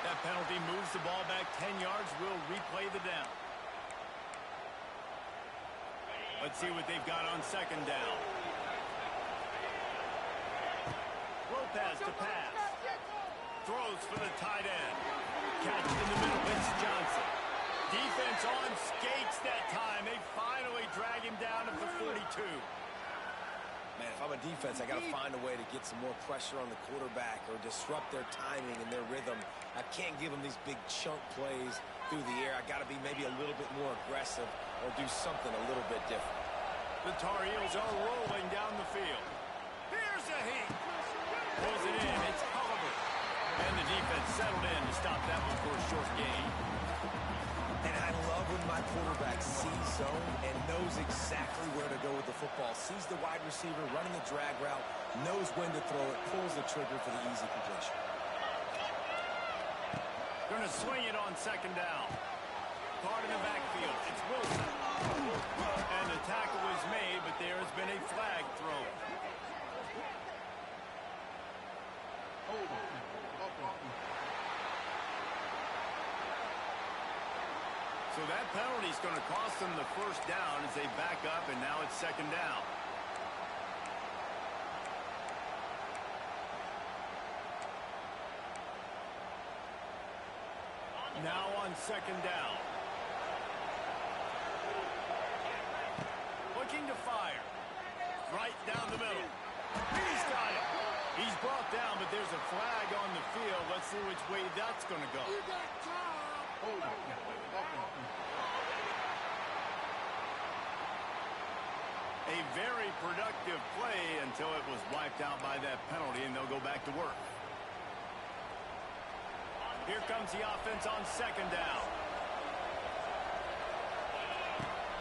That penalty moves the ball back 10 yards. We'll replay the down. Let's see what they've got on 2nd down. Lopez to pass. Throws for the tight end. Catch in the middle. It's Johnson. Defense on skates that time. They finally drag him down at the 42. Man, if I'm a defense, I got to find a way to get some more pressure on the quarterback or disrupt their timing and their rhythm. I can't give them these big chunk plays through the air. I got to be maybe a little bit more aggressive or do something a little bit different. The Tar Heels are rolling down the field. Here's a heat. Pulls it in. It's Oliver. And the defense settled in to stop that one for a short gain. And I love when my quarterback sees zone and knows exactly where to go with the football. Sees the wide receiver running the drag route, knows when to throw it, pulls the trigger for the easy completion. Going to swing it on 2nd down. Caught in the backfield. It's Wilson. And the tackle was made, but there has been a flag thrown. So that penalty is going to cost them the 1st down as they back up, and now it's 2nd down. Now on 2nd down. Looking to fire. Right down the middle. He's got it. He's brought down, but there's a flag on the field. Let's see which way that's going to go. A very productive play until it was wiped out by that penalty, and they'll go back to work. Here comes the offense on 2nd down.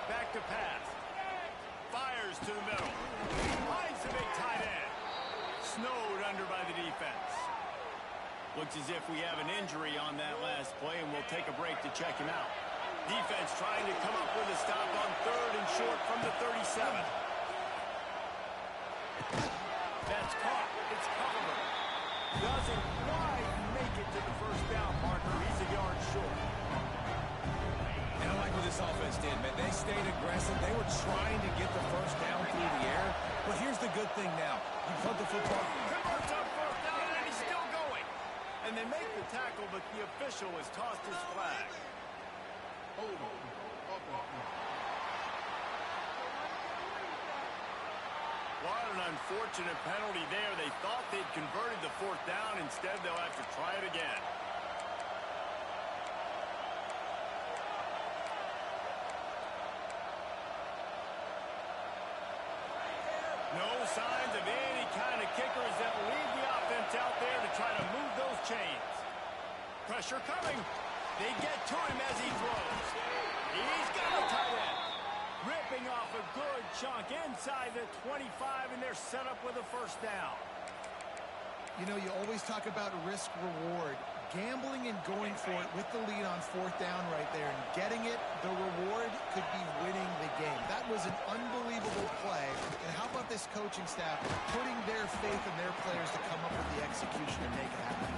Back to pass. Fires to the middle. Finds the big tight end. Snowed under by the defense. Looks as if we have an injury on that last play, and we'll take a break to check him out. Defense trying to come up with a stop on 3rd and short from the 37. That's caught. It's Oliver. Doesn't quite make it to the 1st down, Parker. He's a yard short. And I like what this offense did, man. They stayed aggressive. They were trying to get the 1st down through the air. But here's the good thing now. You punt the football. Converts on 4th down, and he's still going. And they make the tackle, but the official has tossed his flag. What an unfortunate penalty there. They thought they'd converted the 4th down. Instead, they'll have to try it again. No signs of any kind of kickers that'll lead the offense out there to try to move those chains. Pressure coming. They get to him as he throws. He's got a tight end. Ripping off a good chunk inside the 25, and they're set up with a 1st down. You know, you always talk about risk-reward. gambling and going for it with the lead on fourth down right there and getting it, the reward could be winning the game. That was an unbelievable play. And how about this coaching staff putting their faith in their players to come up with the execution and make it happen?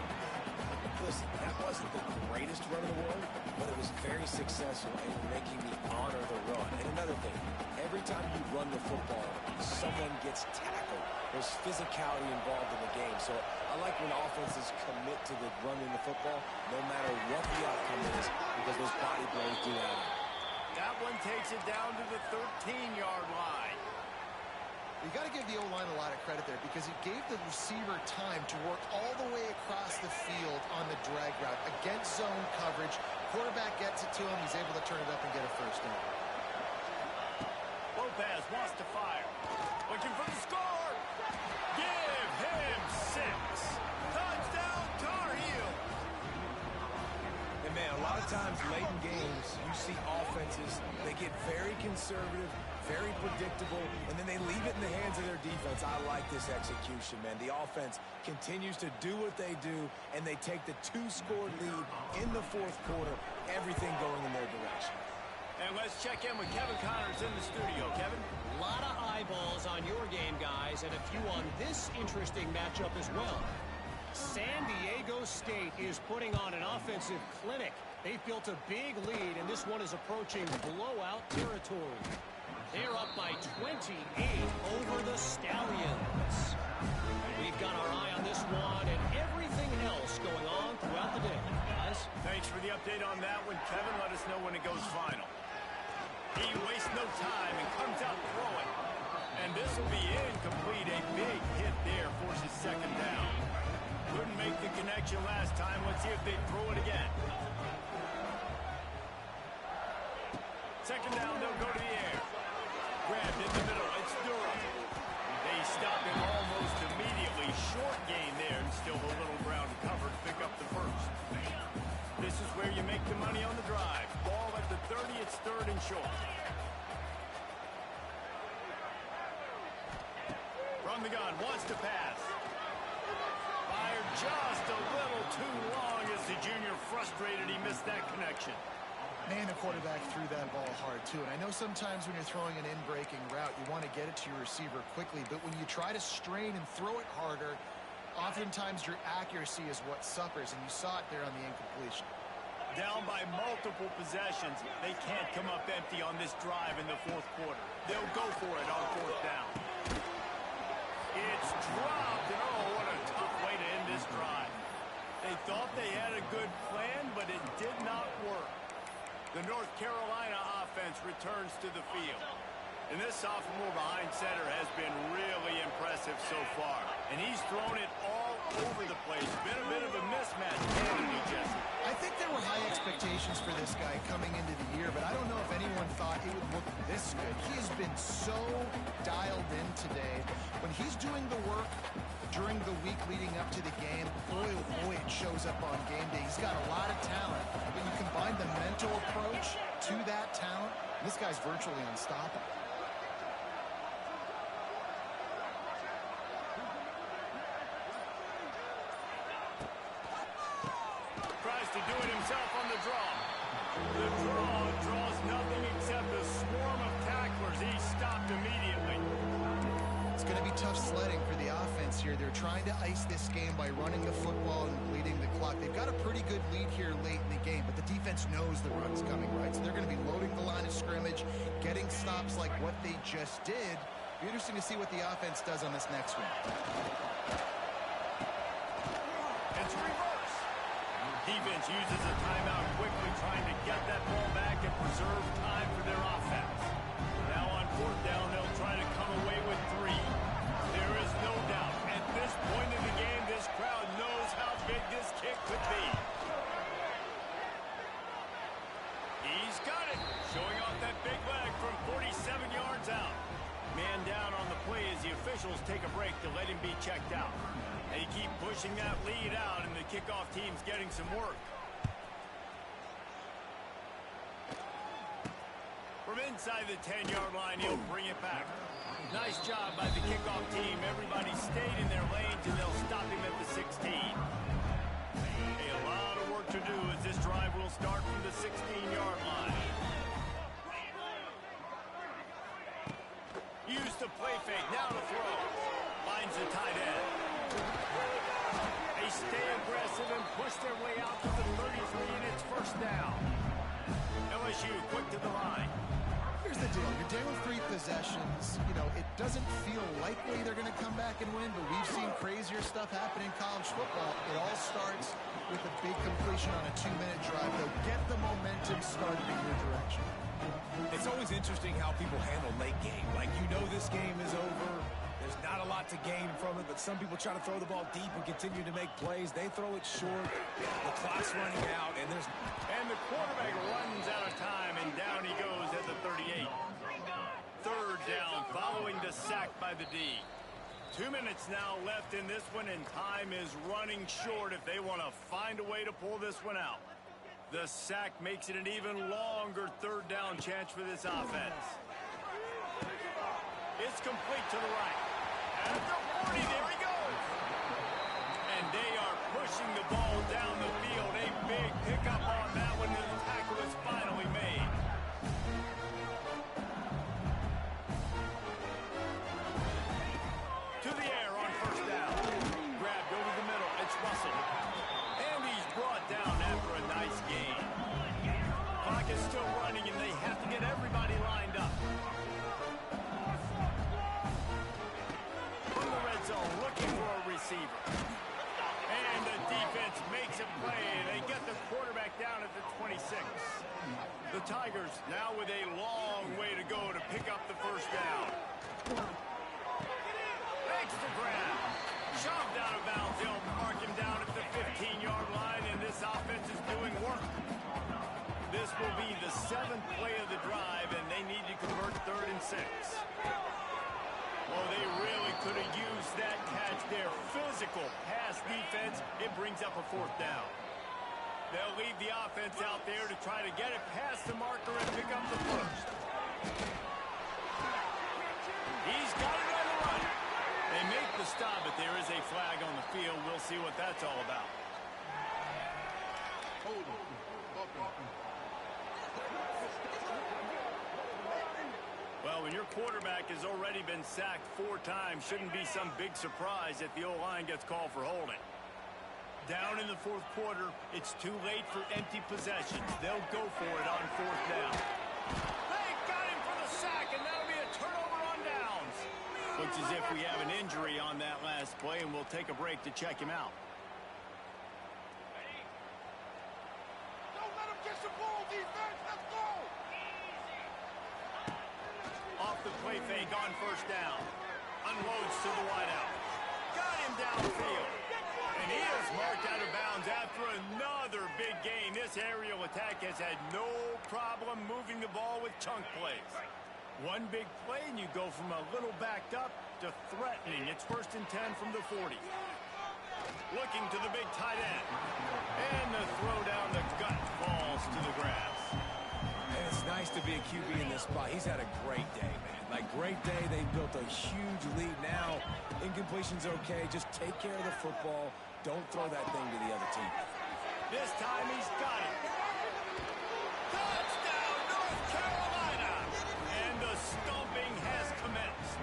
Listen, that wasn't the greatest run in the world, but it was very successful in making me honor the run. And another thing, every time you run the football, someone gets tackled. There's physicality involved in the game. So I like when offenses commit to the running the football, no matter what the outcome is, because those body blows do add up. That one takes it down to the 13-yard line. You got to give the O-line a lot of credit there because it gave the receiver time to work all the way across the field on the drag route against zone coverage. Quarterback gets it to him. He's able to turn it up and get a first down. Lopez wants to fire. Looking for the score. Give him 6. Touchdown, Tar Heels. And man, a lot of times late in games, you see offenses, they get very conservative, very predictable, and then they leave it in the hands of their defense. I like this execution, man. The offense continues to do what they do, and they take the 2-score lead in the fourth quarter, everything going in their direction. And let's check in with Kevin Connors in the studio. Kevin? A lot of eyeballs on your game, guys, and a few on this interesting matchup as well. San Diego State is putting on an offensive clinic. They've built a big lead, and this one is approaching blowout territory. They're up by 28 over the Stallions. We've got our eye on this one and everything else going on throughout the day, guys. Thanks for the update on that one, Kevin. Let us know when it goes final. He wastes no time and comes out throwing. And this will be incomplete. A big hit there forces second down. Couldn't make the connection last time. Let's see if they throw it again. Second down, they'll go to the air. Grabbed in the middle. It's Durham. They stop him almost immediately. Short gain there, and still a little ground to cover to pick up the first. This is where you make the money on the drive. Ball at the 30, it's third and short. From the gun, wants to pass. Fired just a little too long as the junior frustrated. He missed that connection. Man, the quarterback threw that ball hard, too. And I know sometimes when you're throwing an in-breaking route, you want to get it to your receiver quickly. But when you try to strain and throw it harder, oftentimes your accuracy is what suffers. And you saw it there on the incompletion. Down by multiple possessions. They can't come up empty on this drive in the fourth quarter. They'll go for it on fourth down. It's dropped. And oh, what a tough way to end this drive. They thought they had a good plan, but it did not work. The North Carolina offense returns to the field. And this sophomore behind center has been really impressive so far. And he's thrown it all over the place. Been a bit of a mismatch, candidly, Jesse. I think there were high expectations for this guy coming into the year, but I don't know if anyone thought it would look this good. He has been so dialed in today. When he's doing the work during the week leading up to the game, boy, oh boy, it shows up on game day. He's got a lot of talent, but you combine the mental approach to that talent, this guy's virtually unstoppable. Tries to do it himself on the draw. The draw draws nothing except a swarm of tacklers. He's stopped immediately. It's going to be tough sledding for the offense here. They're trying to ice this game by running the football and bleeding the clock. They've got a pretty good lead here late in the game, but the defense knows the run's coming, right? So they're going to be loading the line of scrimmage, getting stops like what they just did. It'll be interesting to see what the offense does on this next one. It's reverse. Defense uses a timeout quickly, trying to get that ball back and preserve time for their offense. Now on fourth down, they'll try to come away with 3. There is no doubt, at this point in the game, this crowd knows how big this kick could be. He's got it, showing off that big leg from 47 yards out. Man down on the play as the officials take a break to let him be checked out. They keep pushing that lead out, and the kickoff team's getting some work. From inside the 10-yard line, he'll bring it back. Nice job by the kickoff team. Everybody stayed in their lanes, and they'll stop him at the 16. A lot do as this drive will start from the 16-yard line. Use the play fake, now to throw. Finds the tight end. They stay aggressive and push their way out to the 33, and it's first down. LSU quick to the line. Here's the deal. You're down 3 possessions. You know, it doesn't feel likely they're going to come back and win, but we've seen crazier stuff happen in college football. It all starts with a big completion on a 2-minute drive. They'll get the momentum started in your direction. It's always interesting how people handle late game. Like, you know this game is over. There's not a lot to gain from it, but some people try to throw the ball deep and continue to make plays. They throw it short. The clock's running out, and the quarterback runs out of time, and down he goes at the 38. Third down following the sack by the D. 2 minutes now left in this one, and time is running short if they want to find a way to pull this one out. The sack makes it an even longer third down chance for this offense. It's complete to the right. At the 40, there he goes. And they are pushing the ball down the field. A big pickup on that one, and the tackle is finally made. To the air on first down. Grabbed over the middle. It's Russell. And he's brought down after a nice gain. Clock is still running, and they have to get everybody lined up. From the red zone, looking for a receiver. And the defense makes a play. They get the quarterback down at the 26. The Tigers now with a long way to go to pick up the first down. Makes the grab. Shoved out of bounds. They'll mark him down at the 15-yard line, and this offense is doing work. This will be the 7th play of the drive, and they need to convert 3rd and 6. Well, they really could have used that catch there. Physical pass defense. It brings up a 4th down. They'll leave the offense out there to try to get it past the marker and pick up the first. He's got it on the run. They make the stop, but there is a flag on the field. We'll see what that's all about. Hold on. Well, when your quarterback has already been sacked 4 times, shouldn't be some big surprise if the O-line gets called for holding. Down in the 4th quarter, it's too late for empty possessions. They'll go for it on 4th down. They got him for the sack, and that'll be a turnover on downs. Looks as if we have an injury on that last play, and we'll take a break to check him out. Don't let him get some ball, defense. Let's go. Off the play fake on first down. Unloads to the wideout. Got him downfield. And he is marked out of bounds after another big gain. This aerial attack has had no problem moving the ball with chunk plays. One big play and you go from a little backed up to threatening. It's 1st and 10 from the 40. Looking to the big tight end. And the throw down the gut falls to the grass. And it's nice to be a QB in this spot. He's had a great day, man. Like, great day. They built a huge lead. Now, incompletion's okay. Just take care of the football. Don't throw that thing to the other team. This time he's got it. Touchdown, North Carolina! And the stomping has commenced.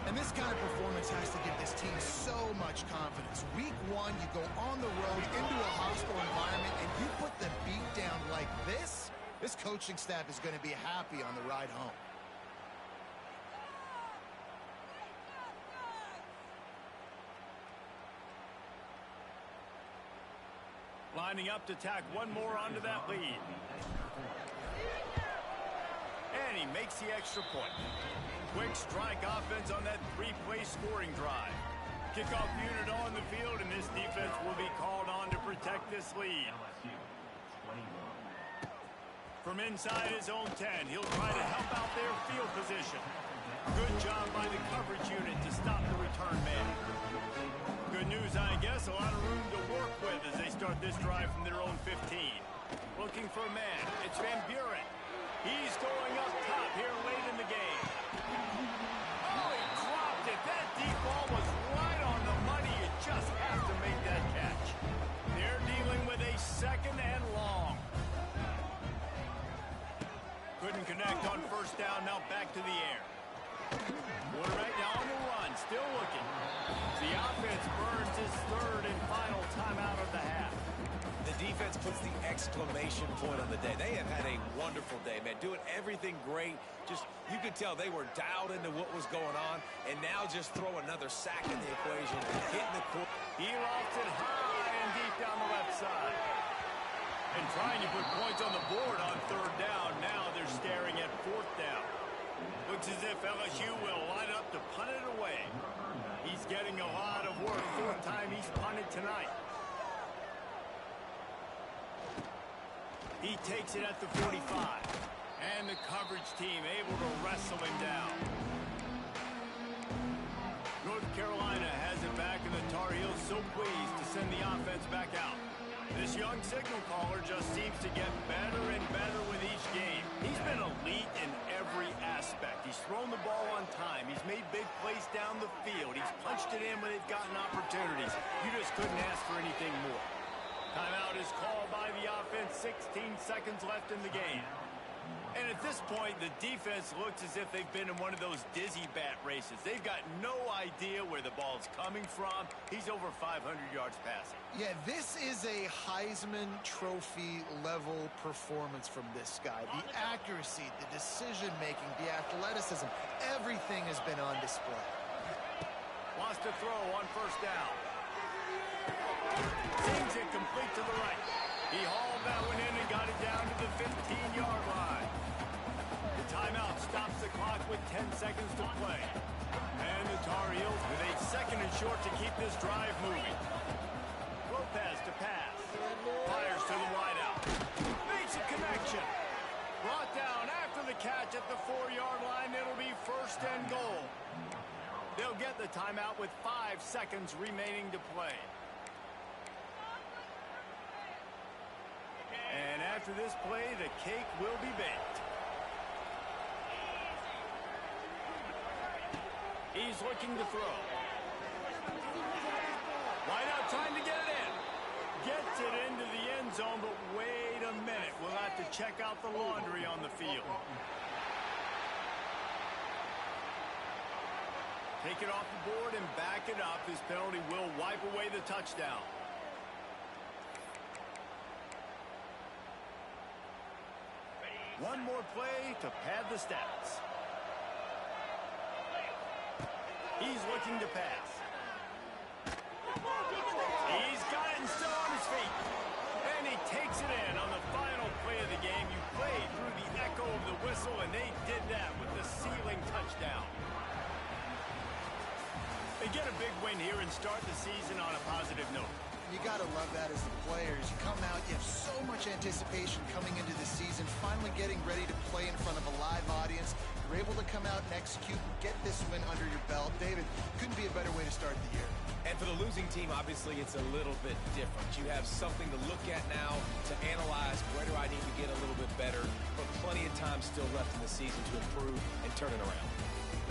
And this kind of performance has to give this team so much confidence. Week 1, you go on the road into a hostile environment, and you put the beat down like this, this coaching staff is going to be happy on the ride home. Lining up to tack one more onto that lead. And he makes the extra point. Quick strike offense on that 3-play scoring drive. Kickoff unit on the field, and this defense will be called on to protect this lead. From inside his own 10, he'll try to help out their field position. Good job by the coverage unit to stop the return man. Good news, I guess, a lot of room to work with as they start this drive from their own 15. Looking for a man. It's Van Buren. He's going up top here late in the game. Oh, he dropped it. That deep ball was right on the money. You just have to make that catch. They're dealing with connect on first down. Now back to the air. Quarterback now on the run, still looking. The offense burns his third and final timeout of the half. The defense puts the exclamation point on the day. They have had a wonderful day, man. Doing everything great. Just, you could tell they were dialed into what was going on, and now just throw another sack in the equation, hitting the court. He lofts it high and deep down the left side. And trying to put points on the board on third down. Now they're staring at fourth down. Looks as if LSU will line up to punt it away. He's getting a lot of work. Fourth time he's punted tonight. He takes it at the 45. And the coverage team able to wrestle him down. North Carolina has it back, and the Tar Heels so pleased to send the offense back out. This young signal caller just seems to get better and better with each game. He's been elite in every aspect. He's thrown the ball on time. He's made big plays down the field. He's punched it in when they've gotten opportunities. You just couldn't ask for anything more. Timeout is called by the offense. 16 seconds left in the game. And at this point, the defense looks as if they've been in one of those dizzy bat races. They've got no idea where the ball's coming from. He's over 500 yards passing. Yeah, this is a Heisman Trophy level performance from this guy. The accuracy, the decision-making, the athleticism, everything has been on display. Wants to throw on first down. Sings it complete to the right. He hauled that one in and got it down to the 15-yard line. The timeout stops the clock with 10 seconds to play. And the Tar Heels with a second and short to keep this drive moving. Lopez to pass. Fires to the wideout. Makes a connection. Brought down after the catch at the 4-yard line. It'll be first and goal. They'll get the timeout with 5 seconds remaining to play. And after this play, the cake will be baked. He's looking to throw. Wide out trying to get it in. Gets it into the end zone, but wait a minute. We'll have to check out the laundry on the field. Take it off the board and back it up. This penalty will wipe away the touchdown. One more play to pad the stats. He's looking to pass. He's got it and still on his feet. And he takes it in on the final play of the game. You played through the echo of the whistle, and they did that with the sealing touchdown. They get a big win here and start the season on a positive note. You got to love that as the players. You come out, you have so much anticipation coming into the season, finally getting ready to play in front of a live audience. You're able to come out and execute and get this win under your belt. David, couldn't be a better way to start the year. And for the losing team, obviously, it's a little bit different. You have something to look at now, to analyze. Where do I need to get a little bit better? But plenty of time still left in the season to improve and turn it around.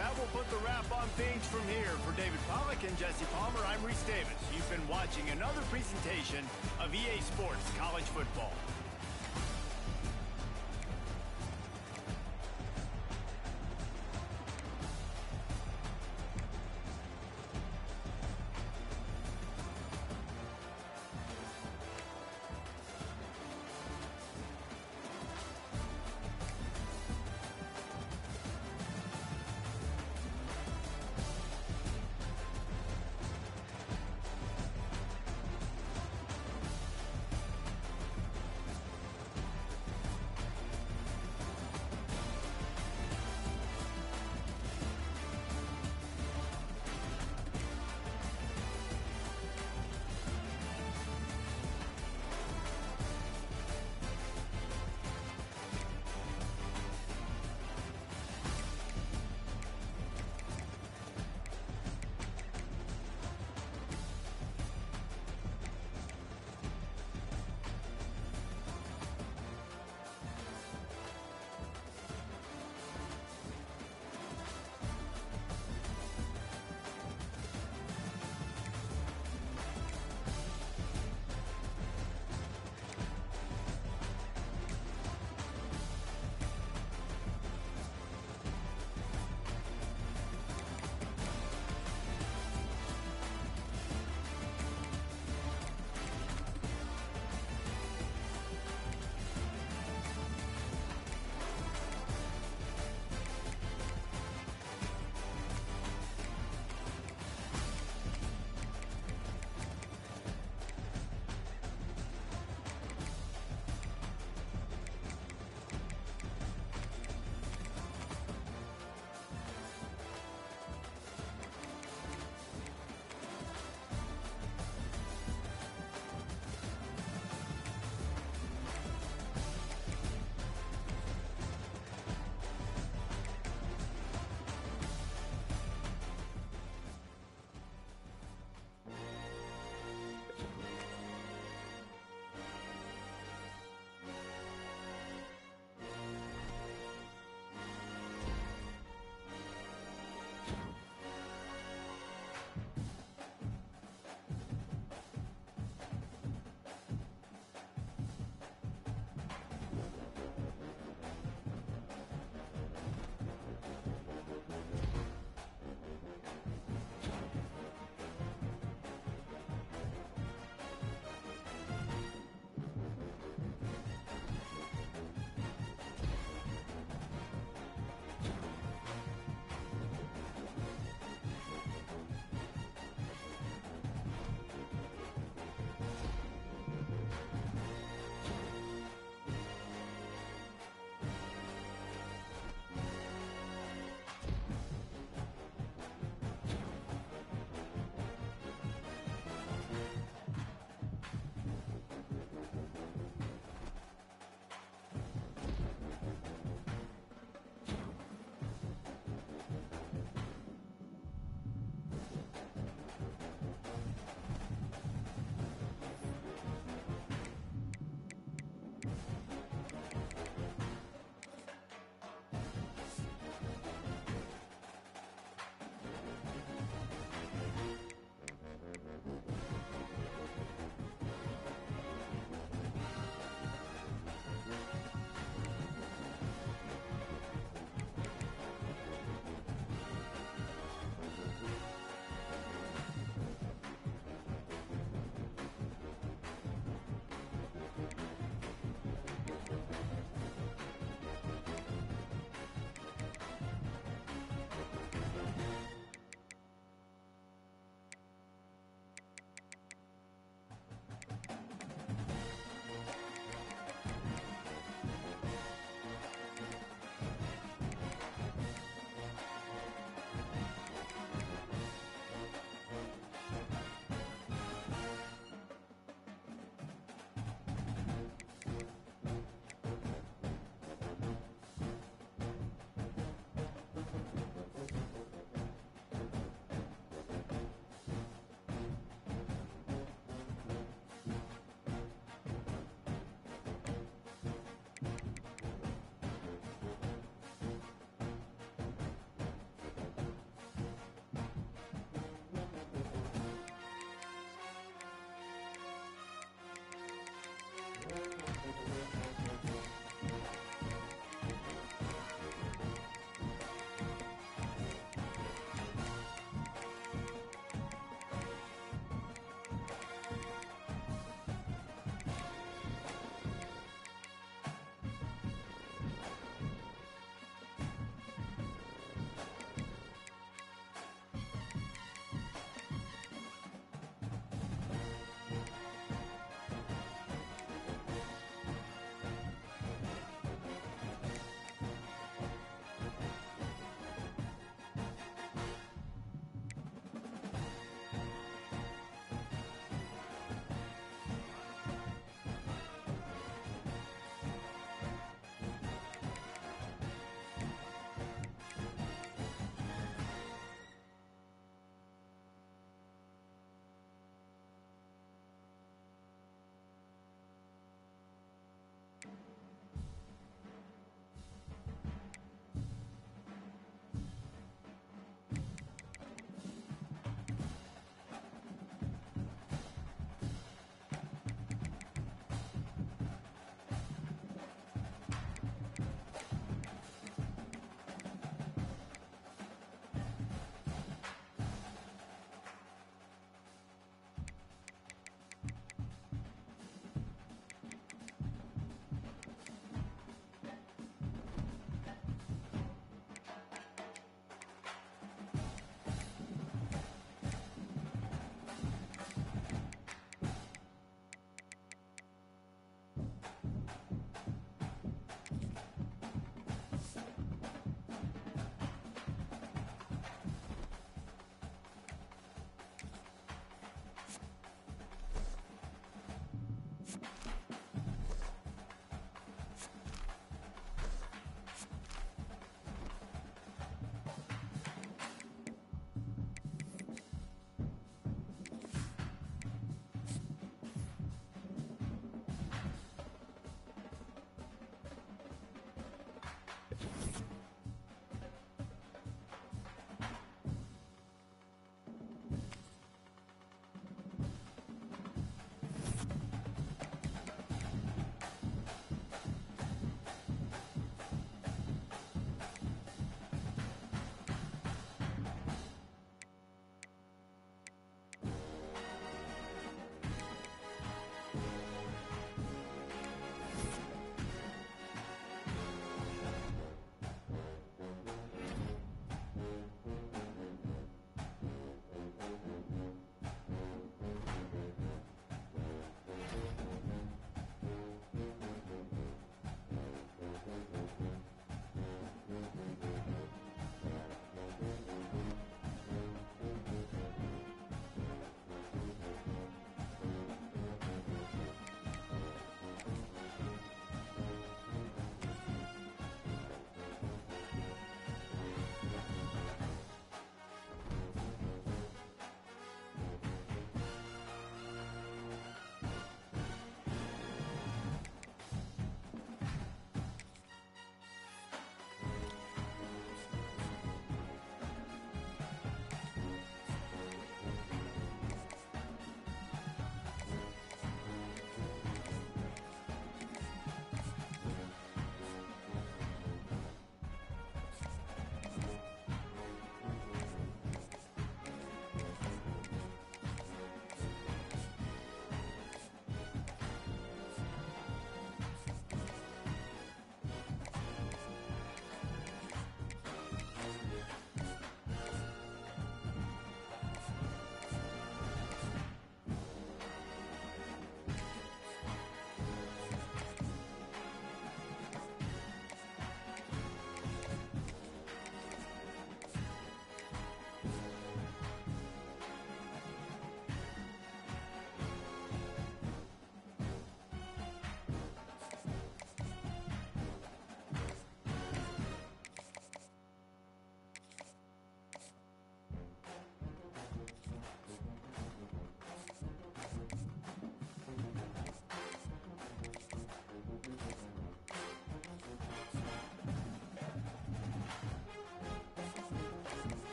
That will put the wrap on things from here. For David Pollack and Jesse Palmer, I'm Reese Davis. You've been watching another presentation of EA Sports College Football.